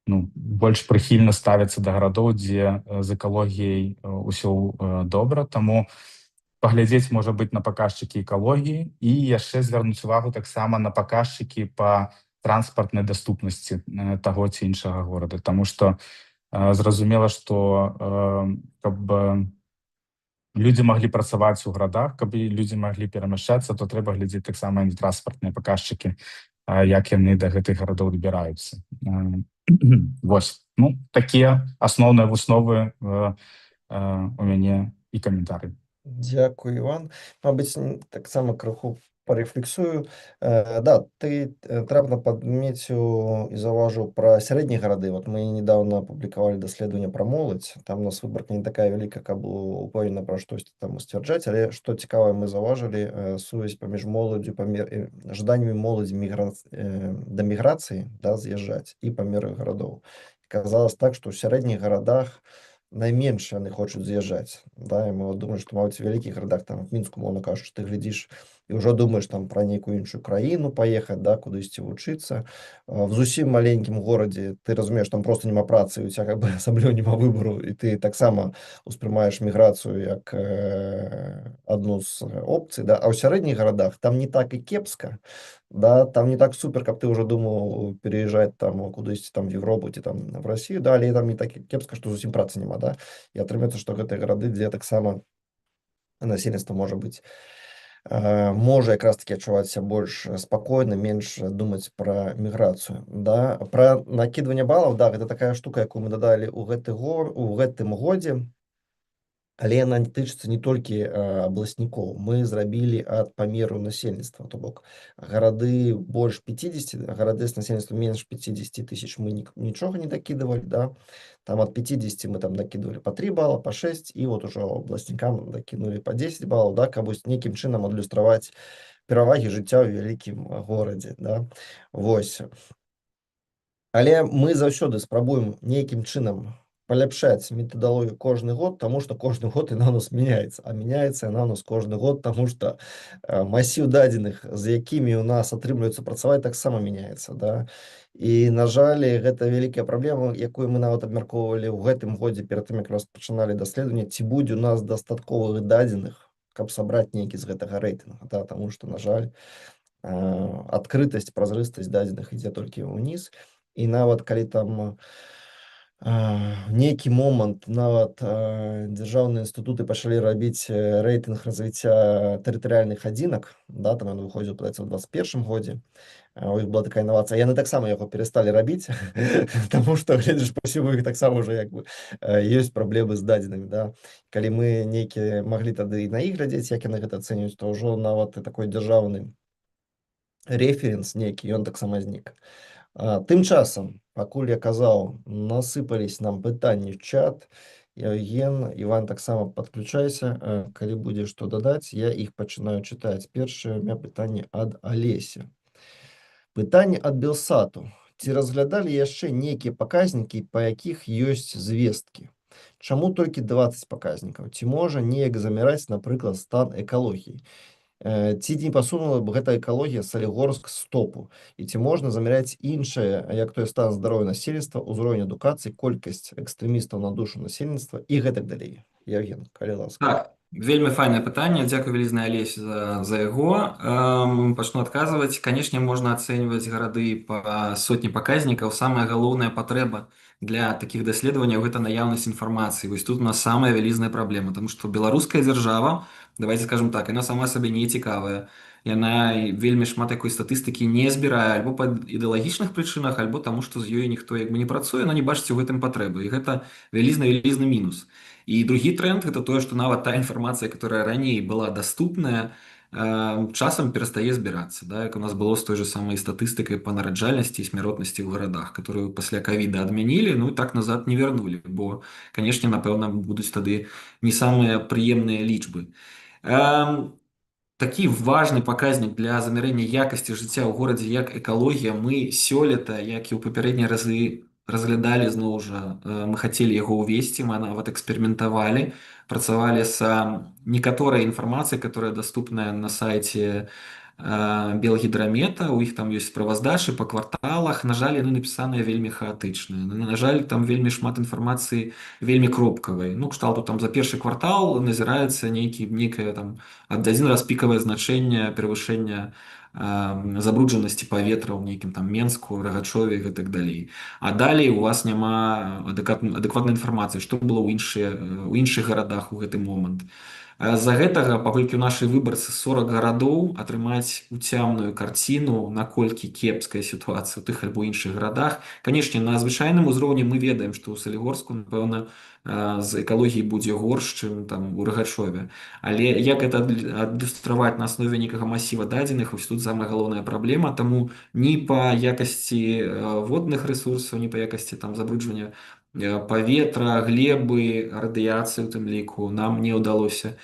больш прыхільна ставяцца да гарадоў, дзе з экалогіяй усё добра. Таму паглядзець, можа быць, на паказчыкі экалогіі і яшчэ звярнуць увагу таксама на паказчыкі па транспартнай даступнасці таго ці іншага горада. Таму што зразумела, што каб людзі маглі працаваць у гарадах, каб людзі маглі перамяшчацца, то трэба глядзець таксама і на транспартныя паказчыкі, як яны да гэтых гарадоў дабіраюцца. Вось, такія асноўныя высновы у мяне і каментары.
Дякую, Іван. Мабыць, таксама крыху парэфлексую. Да, ты трапна падмеціў і заўважыў пра сярэднія гарады. Вот мы недавно апублікавалі даследаванне пра моладзь. Там у нас выбарка не такая вялікая, каб упэўнена пра штосьці там сцвярджаць, але што цікавае, мы заўважылі сувязь паміж моладдзю, жаданнямі моладзі да міграцыі, да, з'язджаць, і памеры гарадоў. Казалось так, што ў сярэдніх гарадах найменш яны хочуць з'язджаць, да, і мы думаем, што мабыць у вялікіх гарадах, там в Мінску, умоўна кажучы, ты глядзіш і ўжо думаеш там пра нейкую іншую краіну паехаць, да, кудысьці вучыцца. В зусім маленькім горадзе ты разумееш, там проста няма працы, у цябе асабліва няма выбару, і ты таксама успрымаеш міграцыю як адну з опцый, да. А ў сярэдніх гарадах там не так і кепска, да, там не так супер, каб ты ўжо думаў пераязджаць там кудысьці там в Европу ці там в Россию, да, але там не так кепска, што зусім працы няма, да. І атрымаецца, што гэтыя гарады, дзе таксама насельніцтва можа быць, можа якраз таки адчуваць себя больш спакойна, менш думаць пра міграцыю, да. Пра накідванне балаў, да, гэта такая штука, якую мы дадалі ў гэтым годзе, але яна тычыцца не толькі абласнікоў. Мы зрабілі ад памеру насельніцтва, то бок гарады больш 50, гарады з насельніцтвам менш 50 тысяч мы нічога не дакідывалі, да. Там ад 50 мы там дакідвалі па 3 бала, па 6, і вот ужо абласнікам дакінулі па 10 балаў, да, каб вось нейкім чынам адлюстраваць перавагі жыцця ў вялікім горадзе, да. Вось. Але мы заўсёды спрабуем нейкім чынам паляпшаць метадалогію кожны год, таму што кожны год яна ў нас мяняецца, а мяняецца яна ў нас кожны год, таму што масіў дадзеных, з якімі ў нас атрымліваецца працаваць, таксама мяняецца, да. І, на жаль, гэта вялікая праблема, якую мы нават абмяркоўвалі ў гэтым годзе перад тым, як распачыналі даследаванне, ці будзе ў нас дастатковых дадзеных, каб сабраць нейкі з гэтага рэйтынга, да, таму што, на жаль, адкрытасць, празрыстасць дадзеных ідзе толькі ўніз, і нават калі там нейкі момант нават дзяржаўныя інстытуты пачалі рабіць рэйтынг развіцця тэрытарыяльных адзінак, да, там ён выходзіў, падаецца, ў 21 годзе, у іх была такая інавацыя, яны таксама яго перасталі рабіць, таму што, гледзіш, па ўсім у іх таксама ўжо як бы ёсць праблемы з дадзенымі, да. Калі мы нейкія маглі тады і на іх глядзець, як яны гэта ацэньваюць, то ўжо нават і такой дзяржаўны рэферэнс нейкі, ён таксама знік. Тым часам, пакуль я казаў, насыпались нам пытанні в чат. Евген, Іван, таксама падключайся. Калі будзе што дадаць, я іх пачынаю чытаць. Першае у меня пытанне ад Алесі. Пытанне ад Белсату. Ці разглядалі яшчэ нейкія паказнікі, па якіх ёсць звесткі? Чаму толькі 20 паказнікаў? Ці можа неяк замераць, напрыклад, стан экалогіі? Ці не пасунула б гэта экалогія Салігорск з топу? І ці можна замяряць іншае, як той стан здароўя насельніцтва, узровень адукацыі, колькасць экстрэмістаў на душу насельніцтва і гэтак далей? Евген, калі ласка.
Так, вельмі файнае пытанне, дзякуй вялізнай Алесі за яго. Пачну адказваць. Канешне, можна ацэньваць гарады па сотні паказнікаў. Самая галоўная патрэба для такіх даследаванняў гэта наяўнасць інфармацыі. Вось тут у нас самая вялізная праблема, таму што беларуская дзяржава, давайте скажем так, яна сама сабе не цікавая. Яна вельмі шмат такой статыстыкі не збірае альбо па ідэалагічных прычынах, альбо таму, што з ёй ніхто як бы не працуе, но не бачыць у гэтым патрэбы. І гэта вялізны мінус. І другі тренд гэта тое, што нават та інфармацыя, которая раней была доступная, часам перастае збірацца, да, як у нас было з той же самай статыстыкай па нараджальнасці і смяротнасці ў гарадах, которую пасля ковіда адмянілі, ну і так назад не вярнулі, бо, канешне, напэўна, будуць тады не самыя прыемныя лічбы. Такі важны паказнік для замярэння якасці жыцця ў горадзе, як экалогія, мы сёлета, як і ў папярэднія разы, разглядалі зноў жа, мы хацелі яго ўвесці, мы нават эксперыментавалі, працавалі з некаторай інфармацыяй, которая доступная на сайце Белгідрамета, у іх там ёсць справаздачы па кварталах. На жаль, яны напісаныя вельмі хаатычныя. На жаль, там вельмі шмат інфармацыі вельмі кропкавай. Ну, кшталту там за першы квартал назіраецца нейкае там адзін раз пікавае значэнне перавышэння забруджанасці паветра ў нейкім там Менску, Рагачове і так далей. А далей у вас няма адэкватнай інфармацыі, што было ў іншых гарадах у гэты момант. З-за гэтага, паколькі ў нашай выбарцы 40 гарадоў, атрымаць уцямную карціну, наколькі кепская сітуацыя ў тых альбо іншых гарадах. Канешне, на звычайным узроўні мы ведаем, што ў Салігорску, напэўна, з экалогіяй будзе горш, чым там у Рагачове. Але як гэта адлюстраваць на аснове нейкага масіва дадзеных, вось тут самая галоўная праблема, таму ні па якасці водных рэсурсаў, ні па якасці там забруджвання паветра, глебы, радыяцыі у тым ліку нам не ўдалося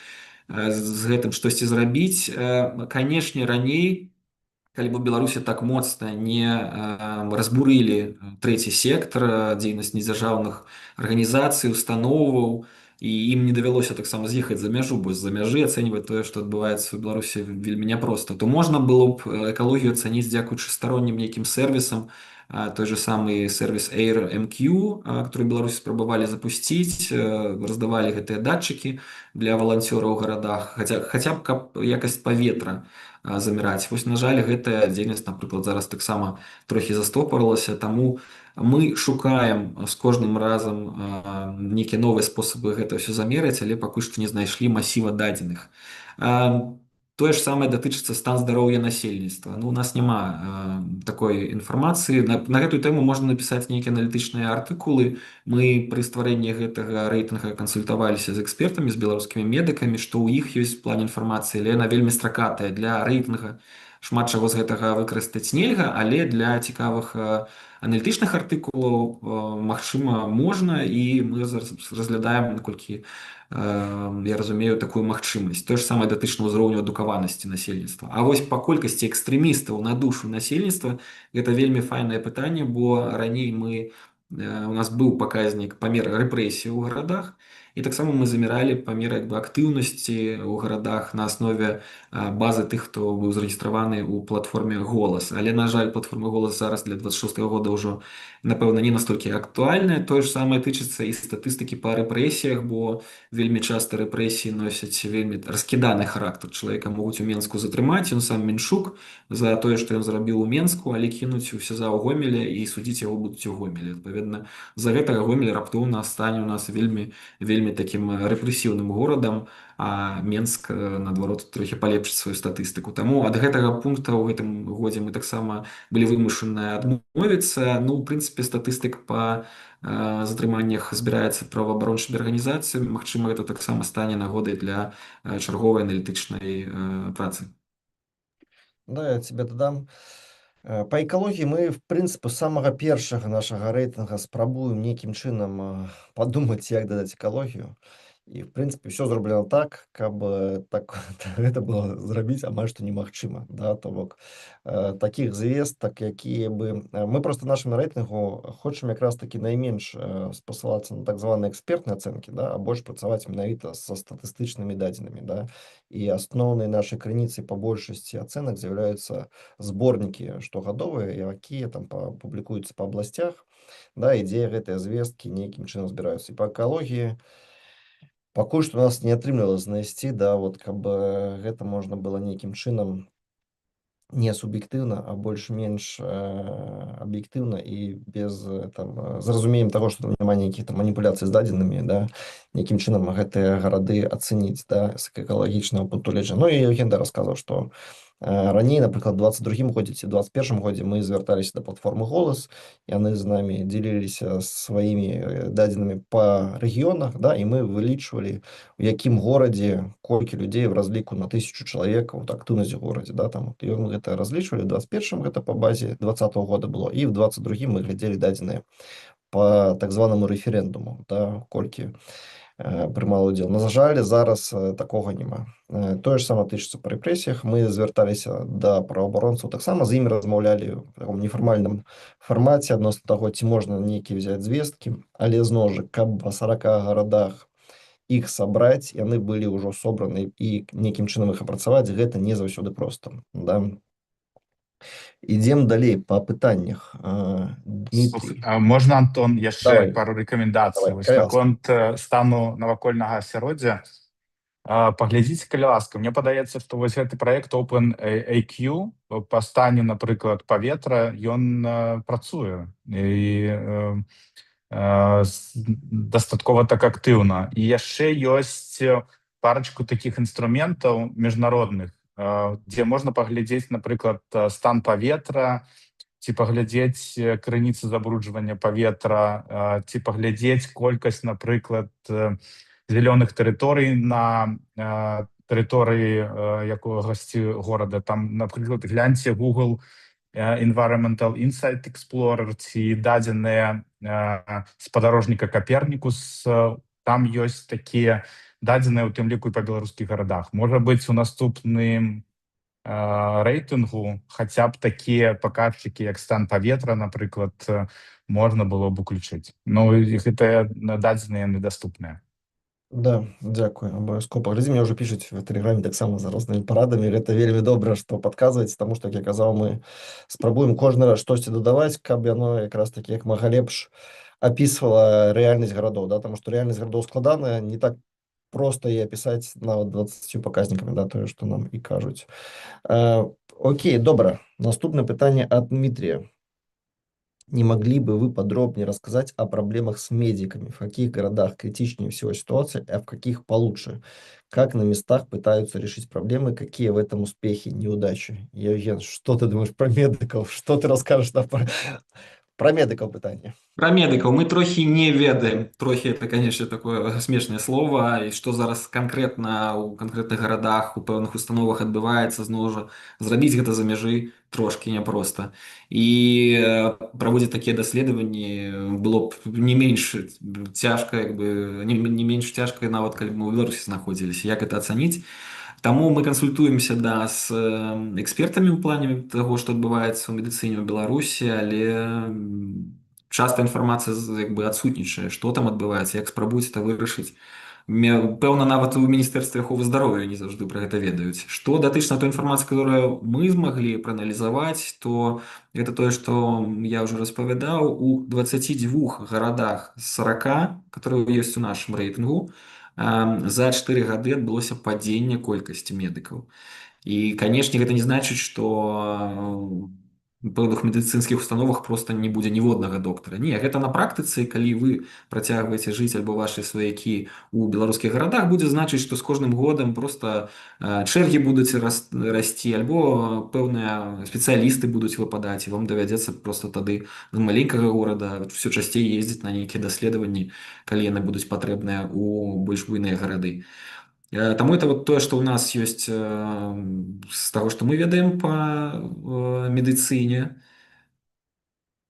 з гэтым штосьці зрабіць. Канешне, раней калі бы ў Беларусі так моцна не разбурылі трэці сектар, дзейнасць недзяржаўных арганізацый, установаў, і ім не давялося таксама з'ехаць за мяжу, бо з-за мяжы ацэньваць тое, што адбываецца ў Беларусі вельмі няпроста, то можна было б экалогію ацаніць дзякуючы староннім нейкім сервісам, той же самый сервис AirMQ, который Беларусь спрабавалі запусціць, раздавалі гэтыя датчыкі для валанцёраў у гарадах, хаця б каб якасць паветра заміраць. Вось, на жаль, гэтая дзейнасць, напрыклад, зараз таксама трохі застопарылася, таму мы шукаем з кожным разам нейкія новыя спосабы гэта ўсё замерыць, але пакуль што не знайшлі масіва дадзеных. Тое ж самае датычыцца стан здароўя насельніцтва. Ну, у нас няма такой інфармацыі. На гэтую тэму можна напісаць нейкія аналітычныя артыкулы. Мы пры стварэнні гэтага рэйтынга кансультаваліся з экспертамі, з беларускімі медыкамі, што ў іх ёсць план інфармацыі, але яна вельмі стракатая. Для рэйтынга шмат чаго з гэтага выкарыстаць нельга, але для цікавых аналітычных артыкулаў, магчыма, можна, і мы разглядаем, наколькі я разумею, такую магчымасць. Тое ж самае датычна ўзроўню адукаванасці насельніцтва. А вось па колькасці экстрэмістаў на душу насельніцтва гэта вельмі файнае пытанне, бо раней у нас быў паказнік памер рэпрэсій у гарадах, і таксама мы заміралі памер актыўнасці ў гарадах на аснове базы тых, хто быў зарэгістраваны ў платформе «Голас». Але, на жаль, платформа «Голас» зараз для 26-го года ўжо, напэўна, не настолькі актуальная. Тое ж самае тычыцца і статыстыкі па рэпрэсіях, бо вельмі часта рэпрэсіі носяць вельмі раскіданы характар. Чалавека могуць у Менску затрымаць, ён сам Меншук, за тое, што ён зрабіў у Менску, але кінуць у СІЗА ў Гомелі і судзіць яго будуць у Гомелі. Адпаведна, за гэтага Гомель раптоўна стане у нас вельмі такім рэпрэсіўным горадам, а Менск, наадварот, трохі палепшыць сваю статыстыку. Таму ад гэтага пункта ў гэтым годзе мы таксама былі вымушаныя адмовіцца. Ну, у прынцыпе, статыстык па затрыманнях збіраецца праваабарончымі арганізацыямі. Магчыма, гэта таксама стане нагодай для чарговай аналітычнай працы.
Да, я тебе дадам. Па экалогіі мы, в прынцыпе, з самага першага нашага рэйтынга спрабуем нейкім чынам падумаць, як дадаць экалогію. І, в прынцыпе, ўсё зроблена так, каб гэта было зрабіць амаль што немагчыма. Да? То бок, такіх звестак, якія бы... Мы проста нашым рэйтынгу хочам якраз такі найменш спасылацца на так званыя экспертныя ацэнкі, да? А больш працаваць менавіта са статыстычнымі дадзенымі. Да? І асноўнай нашай крыніцай па большасці ацэнак з'яўляюцца зборнікі штогадовыя, якія там публікуюцца па абласцях, да? І дзе гэтыя звесткі нейкім чынам збіраюцца. І па экалогіі пакуль што у нас не атрымлівалася знайсці, да, вот, каб гэта можна было нейкім чынам не суб'ектыўна, а больш-менш аб'ектыўна і без там, з разуменнем таго, што там няма нейкіх там маніпуляцый з дадзенымі, да, нейкім чынам гэтыя гарады ацэніць, да, з экалагічнага пункту гледжання. Ну і Евген расказаў, што раней, напрыклад, 22-м годзе ці 21-м годзе мы звярталіся да платформы «Голас», яны з намі дзеліліся сваімі дадзенымі па рэгіёнах, да, і мы вылічвалі, у якім горадзе колькі людзей в разліку на 1000 чалавек, вот, актыўнасць у горадзе, да, там, і мы гэта разлічвалі, в 21-м гэта па базе 20-го года было, і в 22-м мы глядзелі дадзеныя па так званаму рэферэндуму, да, колькі прымала удзел. На жаль, зараз такога няма. Тое ж самае тычыцца па рэпрэсіях. Мы звярталіся да праваабаронцаў, таксама з імі размаўлялі ў таком нефармальным фармаце адносна таго, ці можна нейкія взяць звесткі, але зноў жа, каб па 40 гарадах іх сабраць, яны былі ўжо собраны і нейкім чынам іх апрацаваць, гэта не заўсёды проста. Да? Ідзем далей па пытаннях. Дмітрий.
Можна, Антон, яшчэ
Давай.
пару рэкамендацый.
Давай,
Вось наконт стану навакольнага асяроддзя. Паглядзіце, калі ласка. Мне падаецца, што вось гэты праект OpenAQ па стане, напрыклад, паветра, ён працуе. І дастаткова так актыўна. І яшчэ ёсць парачку такіх інструментаў міжнародных, дзе можна паглядзець, напрыклад, стан паветра, ці паглядзець крыніцы забруджвання паветра, ці паглядзець колькасць, напрыклад, зялёных тэрыторый на тэрыторыі якогасьці горада. Там, напрыклад, гляньце Google Environmental Insight Explorer ці дадзеныя спадарожніка Копернікус. Там ёсць такія дадзеныя, у тым ліку і па беларускіх гарадах. Можа быць, у наступным рэйтынгу хаця б такія паказчыкі, як стан паветра, напрыклад, можна было б уключыць. Ну, і гэтыя дадзеныя недаступныя.
Да, дзякую, абавязкова паглядзім. Мне ўжо пішуць в тэлеграме таксама за рознымі парадамі. Гэта вельмі добра, што падказваеце, таму што, як я казаў, мы спрабуем кожны раз штосьці дадаваць, каб яно якраз такі як мага лепш апісвала рэальнасць гарадоў, да, таму што рэальнасць гарадоў складаная, не так проста і апісаць нават 20 паказнікамі, да, тое, што нам і кажуць. Окей, добра. Наступнае пытанне ад Дмітрія. Не могли бы вы подробнее рассказать о проблемах с медиками? В каких городах критичнее всего ситуация, а в каких получше? Как на местах пытаются решить проблемы? Какие в этом успехи, неудачи? Евген, что ты думаешь про медиков? Что ты расскажешь нам про медиков пытание?
Пра медыкаў мы трохі не ведаем. Трохі это, канешне, такое смешнае слова. І што зараз канкрэтна ў канкрэтных гарадах, у пэўных установах адбываецца, зноў жа, зрабіць гэта за мяжы трошкі няпроста. І праводзіць такія даследаванні было б не менш цяжка, як бы, не менш цяжка нават, калі б мы ў Беларусі знаходзіліся. Як гэта ацаніць? Таму мы кансультуемся, да, з экспертамі ў плане таго, што адбываецца ў медыцыне ў Беларусі, але часта інфармацыя як бы адсутнічае, што там адбываецца, як спрабуюць это вырашыць. Пэўна, нават у міністэрстве аховы здароўя не заўжды пра гэта ведаюць. Што датычна той інфармацыі, которую мы змаглі прааналізаваць, то гэта тое, што я ўжо распавядаў, у 22 гарадах з 40, которые ёсць у нашым рэйтынгу, за 4 гады адбылося падзенне колькасці медыкаў. І, канешне, гэта не значыць, што у пэўных медыцынскіх установах просто не будзе ніводнага доктара. Не, гэта на практыцы, калі вы працягваеце жыць альбо вашы сваякі у беларускіх гарадах, будзе значыць, што з кожным годам просто чэргі будуць расці, альбо пэўныя спецыялісты будуць выпадаць, і вам давядзецца просто тады з маленькага горада ўсё часцей ездзіць на нейкія даследаванні, калі яны будуць патрэбныя у больш буйныя гарады. Таму это вот тое, што ў нас ёсць з таго, што мы ведаем па медыцыне.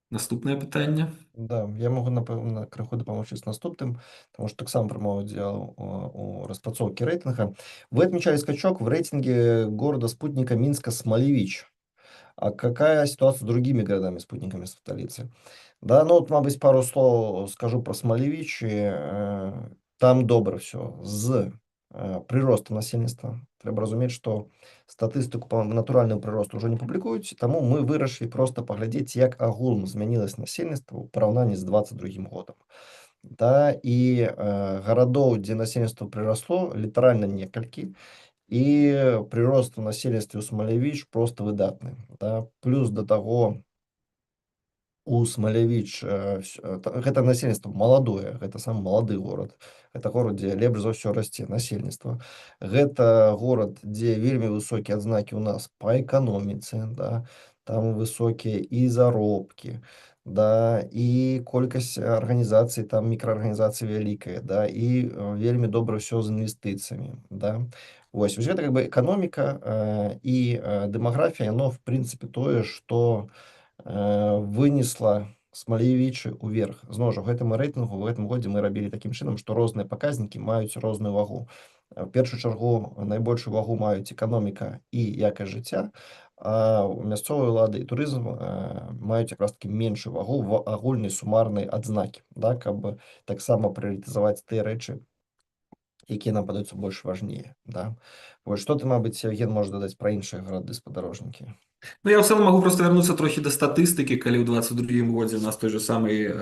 Наступнае пытанне.
Да, я могу, напэўна, крыху дапамогчы з наступным, потому что таксама прымаў удзел у распрацоўкі рэйтынга. Вы отмечали скачок в рейтинге города-спутника Минска-Смолевич. А какая ситуация с другими городами-спутниками столицы? Да, ну вот, мабыць, пару слов скажу про Смолевич. Там добра все. З прыростам насельніцтва. Трэба разумець, што статыстыку па натуральнаму прыросту ўжо не публікуюць, таму мы вырашылі проста паглядзець, як агулам змянілася насельніцтва ў параўнанні з 22 годам. Да, і гарадоў, дзе насельніцтва прырасло, літаральна некалькі, і прырост у насельніцтве ў Смолевич просто выдатны. Да. Плюс да таго, у Смолевич гэта насельніцтва маладое, гэта самы малады горад. Гэта горад, дзе лепш за ўсё расце насельніцтва. Гэта горад, дзе вельмі высокія адзнакі ў нас па эканоміцы, да, там высокія і заробкі, да, і колькасць арганізацый, там мікраарганізацый вялікая, да, і вельмі добра ўсё з інвестыцыямі, да. Вось гэта как бы эканоміка і дэмаграфія, яно в прынцыпе тое, што вынесла Смолевічы ўверх. Зноў жа, у гэтым рэйтынгу, в гэтым годзе мы рабілі такім чынам, што розныя паказнікі маюць розную вагу. В першую чаргу найбольшую вагу маюць эканоміка і якасць жыцця, а мясцовыя ўлады і турызм маюць якраз такі меншую вагу в агульнай сумарнай адзнакі, да, каб таксама прыярытызаваць тыя рэчы, якія нам падаюцца больш важнее. Да. Вось што ты, мабыць, Евген, можаш дадаць пра іншыя гарады-спадарожнікі?
Ну, я в целом могу просто вернуться трохи до статистики, калі ў 22 годзе у нас той же самый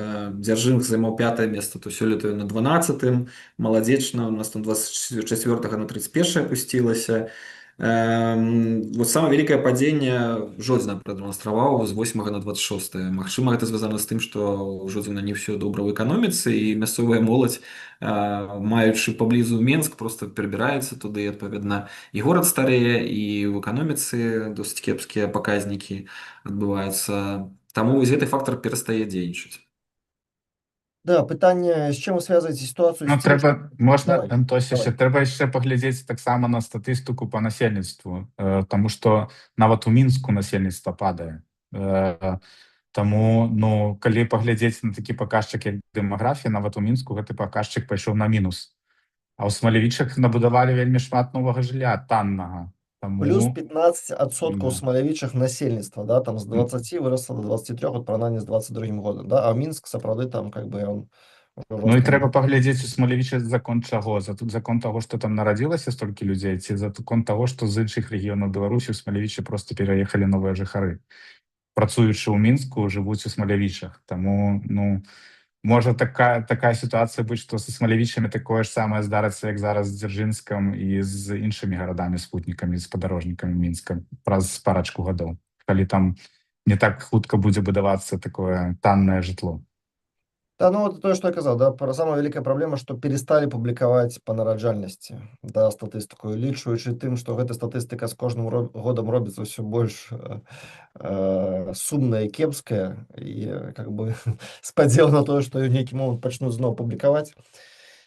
Дзяржынск займаў 5-е место, то сёлета на 12-м, маладзечна, у нас там 24-го на 31-е опусцілася. Вот самае вялікае падзенне Жодзіна прадэманстраваў з 8 на 26. Магчыма, гэта звязана з тым, што ў Жодзіна не ўсё добра ў эканоміцы, і мясцовая моладзь, маючы паблізу Менск, просто перабіраецца туды, адпаведна, і горад старэе, і ў эканоміцы досыць кепскія паказнікі адбываюцца. Таму вось гэты фактор перастае дзейнічаць.
Да, пытанне, з чым вы связываеце сітуацыю?
Ну, трэба, можна,
Давай,
Антосіся, трэба яшчэ паглядзець таксама на статыстыку па насельніцтву, таму што нават у Мінску насельніцтва падае. Таму, ну, калі паглядзець на такі паказчык, як дэмаграфія, нават у Мінску гэты паказчык пайшоў на мінус. А ў Смолевічах набудавалі вельмі шмат новага жылля, таннага.
Плюс
Таму
15%
да.
смалявічых насельніцтва, да, там з 20 выросла до 23 у параўнанні з 22 годам, да, а Мінск сапраўды там как бы он
Ну і
жорстка.
трэба паглядзець у Смалевіча закон чаго. Закон таго, што там нарадзілася столькі людзей, ці закон таго, што з іншых рэгіёнаў Беларусі ў Смалевіча проста пераехалі новыя жыхары. Працуючы ў Мінску, жывуць у Смалявічах. Таму, ну, можа такая сітуацыя быць, што са Смалявічамі такое ж самае здарыцца, як зараз з Дзяржынскам і з іншымі гарадамі, спутнікамі, спадарожнікамі Мінска праз парачку гадоў, калі там не так хутка будзе будавацца такое таннае жытло.
Да, ну вот то, что я казал, да, самая великая проблема, что перестали публиковать по нараджальности, да, статистику, лічуючи тым, что эта статистика с каждым годом робится все больше сумная и кепская, и как бы спадзел на то, что ее в некий момент пачнут зноў публиковать,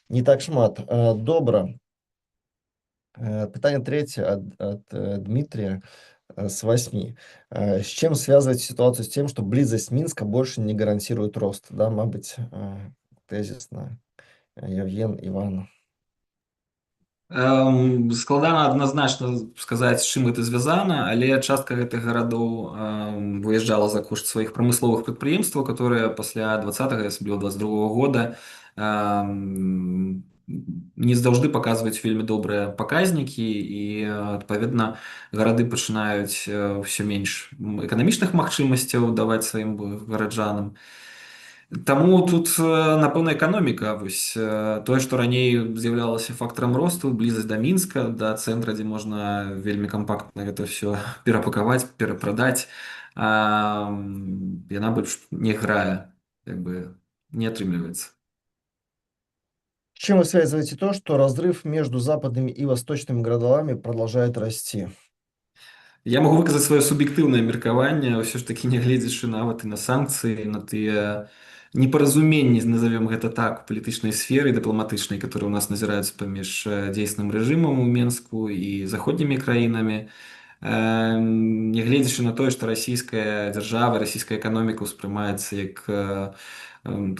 не так шмат. Добра. Питание третье от Дмитрия с 8. С чем связывать ситуацию с тем, что близость Минска больше не гарантирует рост? Да, мабыць, тезисно. Евген, Иван.
Складана адназначна сказаць, з чым гэта звязана, але частка гэтых гарадоў выязджала за кошт сваіх прамысловых прадпрыемстваў, которые пасля 20-го, асабліва 22-го года не заўжды паказваюць вельмі добрыя паказнікі, і адпаведна гарады пачынаюць ўсё менш эканамічных магчымасцяў даваць сваім гараджанам. Таму тут, напэўна, эканоміка, вось тое, што раней з'яўлялася фактарам росту, блізасць да Мінска, да цэнтра, дзе можна вельмі кампактна гэта ўсё перапакаваць, перапрадаць, яна больш не грае, як бы не атрымліваецца.
С чем вы связываете то, что разрыв между западными и восточными городами продолжает расти?
Я могу выказаць сваё суб'ектыўнае меркаванне, ўсё ж такі нягледзячы нават і на санкцыі, на тыя непаразуменні, назовем гэта так, у палітычнай сферы дыпламатычнай, которые у нас назіраюцца паміж дзейсным рэжымам у Менску і заходнімі краінамі. Нягледзячы на тое, што расійская дзяржава, расійская эканоміка ўспрымаецца як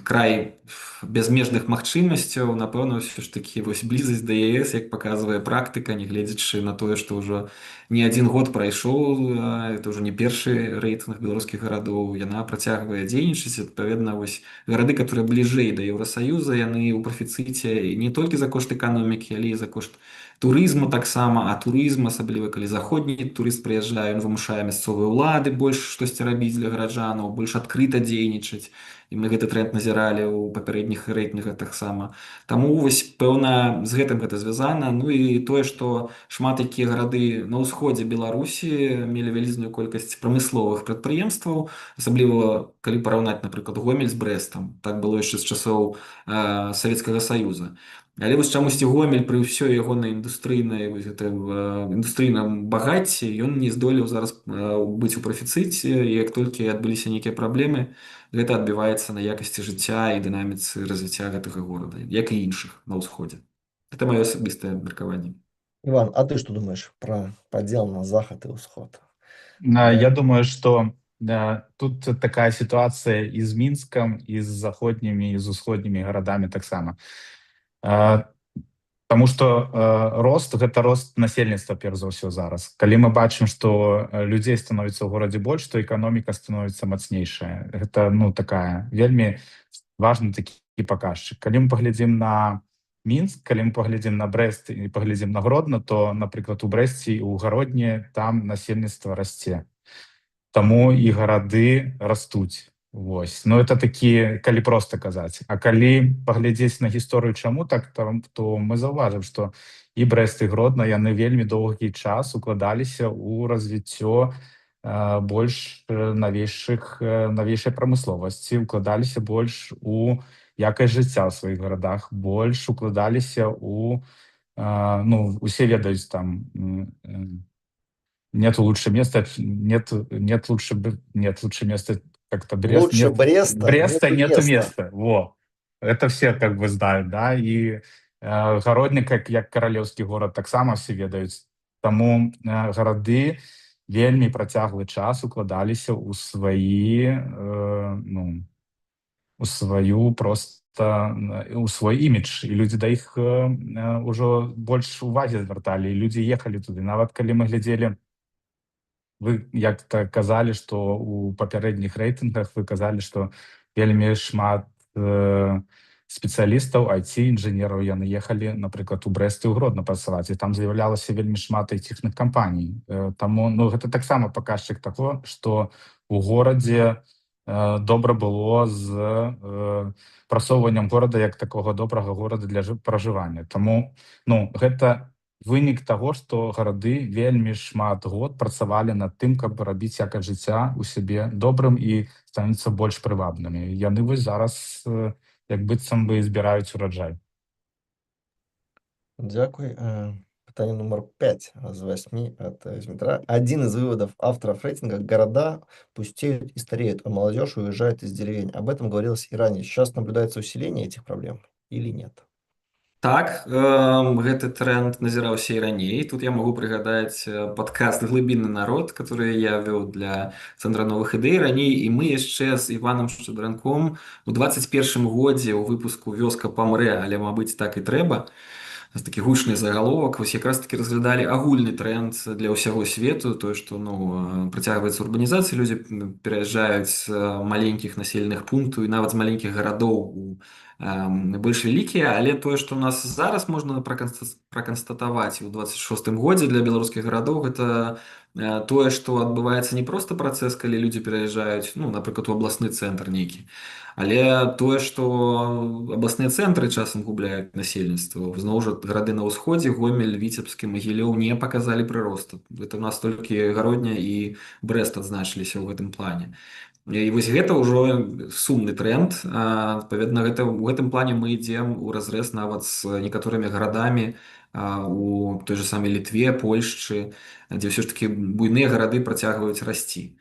край бязмежных магчымасцяў, напэўна, ўсё ж такі вось блізасць да ЕС, як паказвае практыка, нягледзячы на тое, што ўжо не адзін год прайшоў, это ўжо не першы рэйтынг беларускіх гарадоў, яна працягвае дзейнічаць, адпаведна, вось гарады, которые бліжэй да Еўрасаюза, яны ў прафіцыце не толькі за кошт эканомікі, але і за кошт турызму таксама, а турызм, асабліва калі заходні турыст прыязджае, ён вымушае мясцовыя ўлады больш штосьці рабіць для гараджанаў, больш адкрыта дзейнічаць, і мы гэты тренд назіралі ў папярэдніх рэйтынгах таксама. Таму вось пэўна з гэтым гэта звязана. Ну і тое, што шмат якія гарады на ўсходзе Беларусі мелі вялізную колькасць прамысловых прадпрыемстваў, асабліва калі параўнаць, напрыклад, Гомель з Брэстам. Так было яшчэ з часоў Савецкага Саюза. Але вось чамусьці Гомель пры ўсёй ягонай індустрыйным багацці ён не здолеў зараз быць у прафіцыце, і як толькі адбыліся нейкія праблемы, гэта адбіваецца на якасці жыцця і дынаміцы развіцця гэтага горада, як і іншых на ўсходзе. Это маё асабістае меркаванне.
Иван, а ты что думаешь про подел на заход и усход?
Я думаю, что тут такая ситуация и с Минском, и с заходними, и с усходними городами таксама. Потому что рост — гэта рост насельніцтва, перш за ўсё зараз. Калі мы бачым, што людзей становіцца ў горадзе больш, то эканоміка становіцца мацнейшая. Гэта, ну, такая вельмі важны такі паказчык. Калі мы паглядзім на Мінск, калі мы паглядзім на Брэст і паглядзім на Гродно, то, напрыклад, у Брэсце і ў Гародні там насельніцтва расце. Таму і гарады растуць. Вось. Ну, это такі, калі проста казаць. А калі паглядзець на гісторыю чаму так, то мы заўважым, што і Брэст, і Гродно, яны вельмі доўгі час укладаліся ў развіццё больш навейшай прамысловасці, укладаліся больш у якасць жыцця ў сваіх гарадах, больш укладаліся у, ну, усе ведаюць там, нет лучше места, нет лучше места, как-то Брест.
Лучше
Бреста нету места. Во. Это все как бы знают, да, и Гародні, як каралеўскі горад, таксама все ведаюць. Таму гарады вельмі працяглы час укладаліся ў свае, ну, у сваю просто просто у свой імідж, і людзі да іх ўжо больш увагі звярталі, і людзі ехалі туды. Нават калі мы глядзелі, вы як-то казалі, што у папярэдніх рэйтынгах вы казалі, што вельмі шмат спецыялістаў, IT-інжынераў, яны ехалі, напрыклад, у Брэст і ў Гродно працаваць, і там з'яўлялася вельмі шмат айцішных кампаній. Таму гэта таксама паказчык таго, што у горадзе добра было з прасоўваннем горада як такога добрага горада для пражывання. Таму гэта вынік таго, што гарады вельмі шмат год працавалі над тым, каб рабіць якасць жыцця ў сябе добрым і становіцца больш прывабнымі. Яны вось зараз як быццам бы збіраюць ураджай.
Дякую. Питание номер 5 з 8 от Дмитра. Один из выводов авторов рейтинга: города пустеют и стареют, а молодежь уезжает из деревень. Об этом говорилось и ранее. Сейчас наблюдается усиление этих проблем или нет?
Так, гэты тренд назіраўся і раней. Тут я магу прыгадаць падкаст «Глыбінны народ», который я вёў для Цэнтра новых ідэй раней, і мы яшчэ з Іванам Шчадранком у 21 годзе ў выпуску «Вёска памрэ, але, мабыць, так і трэба». Такі гучны загаловак, вось якраз такі разглядалі агульны тренд для ўсяго свету, тое, што працягваецца урбанізацыя, людзі пераязджаюць з маленькіх населеных пунктаў і нават з маленькіх гарадоў у больш вялікія, але тое, што ў нас зараз можна праканстатаваць у 26 годзе для беларускіх гарадоў, гэта тое, што адбываецца не проста працэс, калі людзі пераязджаюць, напрыклад, у абласны цэнтр нейкі, але тое, што абласныя цэнтры часам губляюць насельніцтва. Зноў жа, гарады на ўсходзе, Гомель, Віцебскі, Магілёў не паказалі прыроста. Гэта ў нас толькі Гародня і Брэст адзначыліся ў гэтым плане. І вось гэта ўжо сумны тренд. Адпаведна, у гэтым плане мы ідзем у разрэз нават з некаторымі гарадамі у той же самай Літве, Польшчы, дзе ўсё ж такі буйныя гарады працягваюць расці.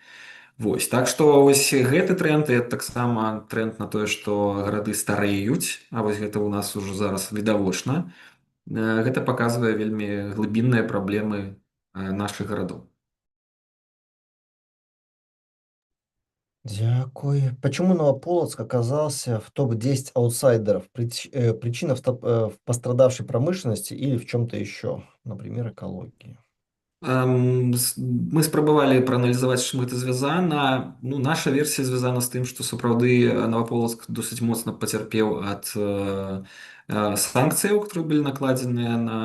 Вось, так што вось гэты тренд, і таксама тренд на тое, што гарады старэюць, а вось гэта ў нас ужо зараз відавочна, гэта паказвае вельмі глыбінныя праблемы нашых гарадоў.
Дякую. Почему Новополоцк оказался в топ-10 аутсайдеров? Причина в пострадавшей промышленности или в чем-то еще, например, экологии?
Мы спрабавалі прааналізаваць, з чым гэта звязана. Наша версія звязана з тым, што сапраўды Новополоцк досыць моцна пацярпеў ад санкцыяў, которые былі накладзеныя на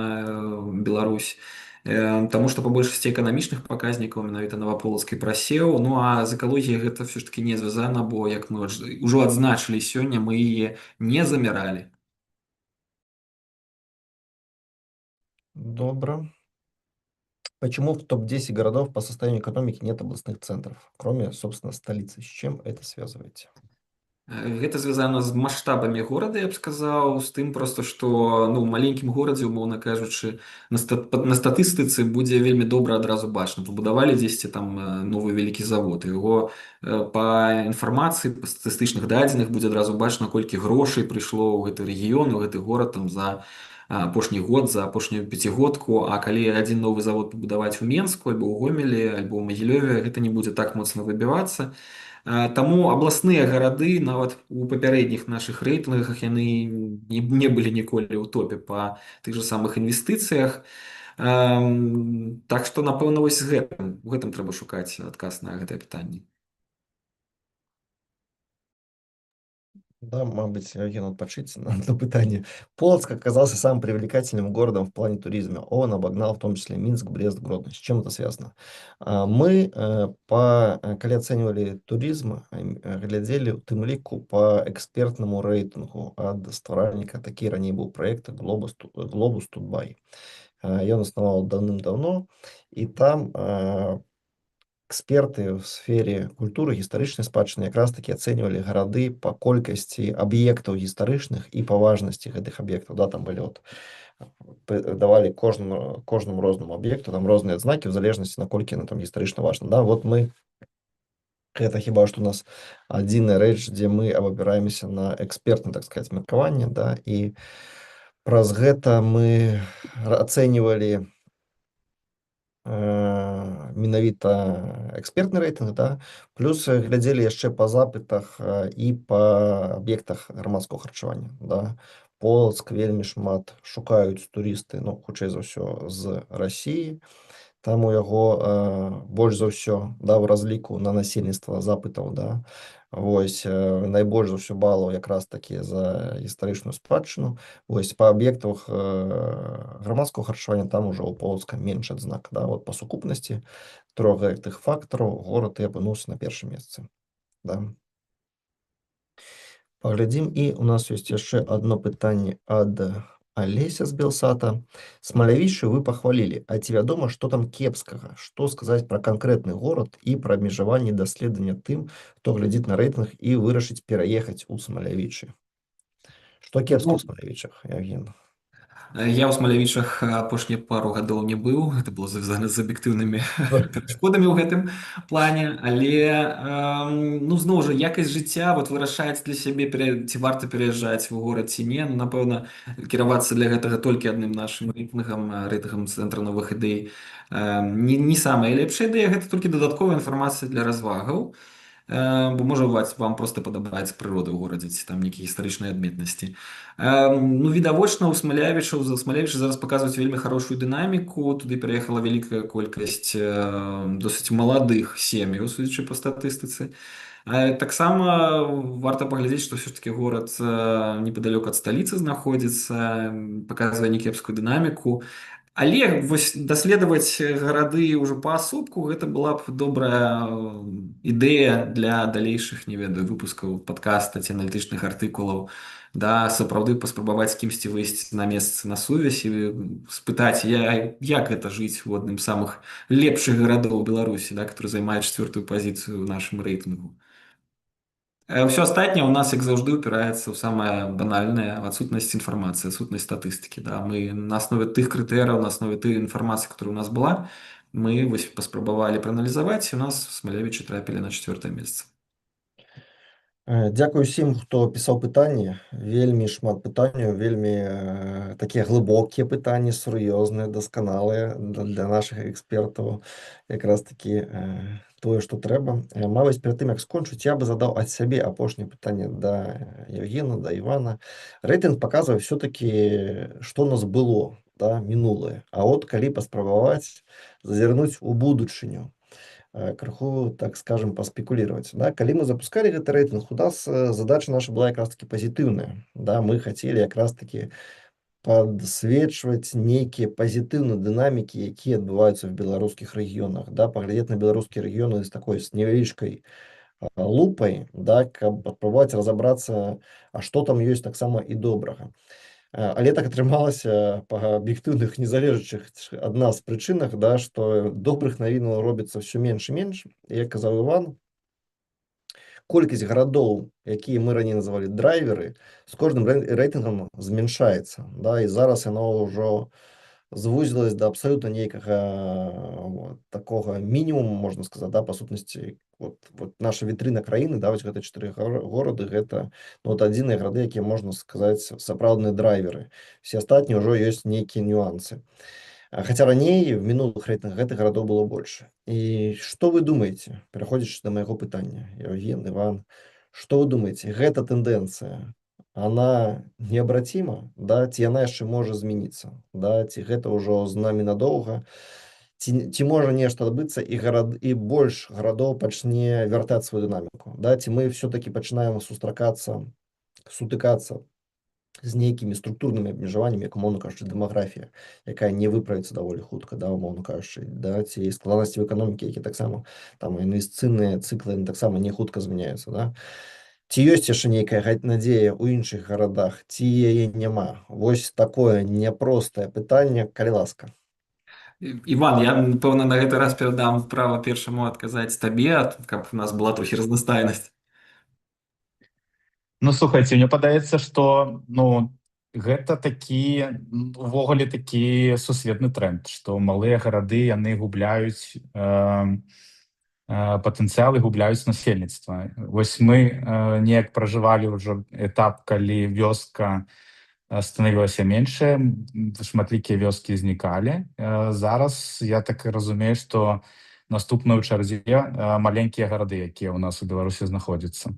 Беларусь. Таму што па большасці эканамічных паказнікаў менавіта Новополоцкі прасеў. А з экалогіяй гэта ўсё ж такі не звязана, бо, як мы ўжо адзначылі сёння, мы яе не замяралі.
Добро. Почему в топ-10 городов по состоянию экономики нет областных центров, кроме, собственно, столицы? С чем это связываете?
Гэта звязана з маштабамі горада, я б сказаў, з тым проста, што ў маленькім горадзе, умоўна кажучы, на статыстыцы будзе вельмі добра адразу бачна. Пабудавалі дзесьці там новы вялікі завод. Яго па інфармацыі, па статыстычных дадзеных будзе адразу бачна, колькі грошай прыйшло ў гэты рэгіён, у гэты горад там за апошні год, за апошнюю пяцігодку. А калі адзін новы завод пабудаваць у Менску, альбо ў Гомелі, альбо ў Магілёве, гэта не будзе так моцна выбівацца. Таму абласныя гарады нават у папярэдніх нашых рэйтынгах яны не былі ніколі ў топе па тых жа самых інвестыцыях. Так што, напэўна, вось у гэтым трэба шукаць адказ на гэтае пытанне.
Да, мабуть, Ген отпочить на это питание. Полоцк оказался самым привлекательным городом в плане туризма. Он обогнал в том числе Минск, Брест, Гродно. С чем это связано? Мы, когда оценивали туризм, глядели у тым ліку по экспертному рейтингу ад стваральніка. Такі раней быў проект Глобус Тутбай. Ён існаваў давным-давно, і там эксперты в сфере культуры, гістарычнай спадчыны якраз таки ацэньвалі гарады па колькасці аб'ектаў гістарычных і па важнасці гэтых аб'ектаў. Там былі давалі кожнаму рознаму аб'екту там розныя адзнакі ў залежнасці, наколькі яна там гістарычна важна. Гэта хіба што у нас адзіная рэч, дзе мы абапіраемся на экспертна, так сказать, меркаванне, і праз гэта мы ацэньвалі менавіта экспертны рэйтынг, да, плюс глядзелі яшчэ па запытах і па аб'ектах грамадскага харчавання, да. Полацк вельмі шмат шукаюць турысты, ну, хутчэй за ўсё, з Расіі. Там у яго больш за ўсё, да, ў разліку на насельніцтва запытаў, да. Вось, найбольш за ўсё балаў якраз такі за гістарычную спадчыну. Вось, па аб'ектах грамадскага харчавання там ужо ў Полацка менш адзнак, да. Вот па сукупнасці трох гэтых фактараў горад і апынуўся на першым месцы, да. Паглядзім, і у нас ёсць яшчэ адно пытанне ад Алеся з Белсата. Смалявічча вы пахвалілі, а ці вядома, што там кепскага? Што сказаць пра канкрэтны горад і пра абмежаванне даследавання тым, хто глядзіць на рэйтынг і вырашыць пераехаць у Смалявічы? Што кепска ў Смалявічах, Евген?
Я ў Смалявічах апошнія пару гадоў не быў, гэта было звязана з аб'ектыўнымі перашкодамі ў гэтым плане, але ну зноў жа якасць жыцця вот вырашаць для сябе, ці варта пераязджаць у горад ці не. Ну, напэўна, кіравацца для гэтага толькі адным нашым рэйтынгам цэнтра новых ідэй не самая лепшая ідэя, гэта толькі дадатковая інфармацыя для развагаў. Бо можа вам проста падабаецца прырода ў горадзе, ці там нейкія гістарычныя адметнасці. Ну, відавочна, у Смалявіча зараз паказваюць вельмі хорошую дынаміку, туды пераехала вялікая колькасць досыць маладых сем'яў, судзячы па статыстыцы. Таксама варта паглядзець, што ўсё ж такі горад непадалёк ад сталіцы знаходзіцца, паказвае некепскую дынаміку. Але вось даследаваць гарады ўжо паасобку гэта была б добрая ідэя для далейшых, не ведаю, выпускаў падкаста ці аналітычных артыкулаў, да, сапраўды паспрабаваць з кімсьці выйсці на месцы на сувязь і спытаць, як гэта жыць у адным з самых лепшых гарадоў Беларусі, да, который займае 4-ю пазіцыю ў нашым рэйтынгу. Ўсё астатняе ў нас, як заўжды, упіраецца ў самае банальнае, адсутнасць інфармацыі, адсутнасць статыстыкі. Да. Мы на аснове тых крытэрыяў, на аснове той інфармацыі, которая у нас была, мы вось паспрабавалі прааналізаваць, і у нас Смалявічы трапілі на 4-е месца.
Дзякую ўсім, хто пісаў пытанні. Вельмі шмат пытанняў, вельмі такія глыбокія пытанні, сур'ёзныя, дасканалыя для нашых экспертаў. Якраз такі тое, што трэба. Мабыць, перад тым, як скончыць, я бы задаў ад сябе апошняе пытанне да Евгена, да Івана. Рэйтынг паказвае ўсё-такі, што у нас было, да, мінулае. А от калі паспрабаваць зазірнуць у будучыню, крыху, так скажем, паспекулировать. Да? Калі мы запускалі гэты рэйтынг, у нас задача наша была якраз таки пазітыўная. Да? Мы хацелі якраз таки падсвечваць нейкія пазітыўныя дынамікі, якія адбываюцца в беларускіх рэгіёнах. Да? Паглядзець на беларускія рэгіёны з такой невялічкай лупай, да? Каб паспрабаваць разабрацца, а што там ёсць таксама і добрага. Але так атрымалася па аб'ектыўных незалежачых ад нас прычынах, да, што добрых навінаў робіцца ўсё менш і менш. Як казаў Іван, колькасць гарадоў, якія мы раней называлі драйверы, з кожным рэйтынгам змяншаецца. Да, і зараз яно ўжо звузілась да абсалютна нейкага такога мінімуму, можна сказаць, да, па сутнасці. Вот наша вітрына краіны, да, вось гэта 4 горады, гэта адзіныя гарады, якія, можна сказаць, сапраўдныя драйверы. Все астатнія ўжо ёсць нейкія нюансы. Хаця раней, в мінулых рэйтынгах гэтых гарадоў было больш. І што вы думаеце, пераходзячы да майго пытання, Евген, Іван, што вы думаеце, гэта тэндэнцыя, она неабраціма, да, ці яна яшчэ можа змяніцца, да, ці гэта ўжо з намі надоўга, ці можа нешта адбыцца і больш гарадоў пачне вяртаць сваю дынаміку, да, ці мы все-таки пачынаем сутыкацца з нейкімі структурнымі абмежаваннямі, як, умоўна кажучы, дэмаграфія, якая не выправіцца даволі хутка, да, умоўна кажучы, да, ці складанасці ў эканомікі, які таксама там інвестыцыйныя цыклы таксама не хутка змяняюцца, да. Ці ёсць яшчэ нейкая надзея ў іншых гарадах, ці яе няма? Вось такое няпростае пытанне, калі ласка.
Іван, я, напэўна, на гэты раз перадам права першаму адказаць табе, каб у нас была трохі разнастайнасць.
Ну, слухайце, мне падаецца, што гэта такі, увогуле такі сусветны тренд, што малыя гарады, яны губляюць патэнцыял і губляюць насельніцтва. Вось мы неяк пражывалі ўжо этап, калі вёска станавілася меншая, шматлікія вёскі знікалі. Зараз я так разумею, што наступныя ў чарзе маленькія гарады, якія ў нас у Беларусі знаходзяцца.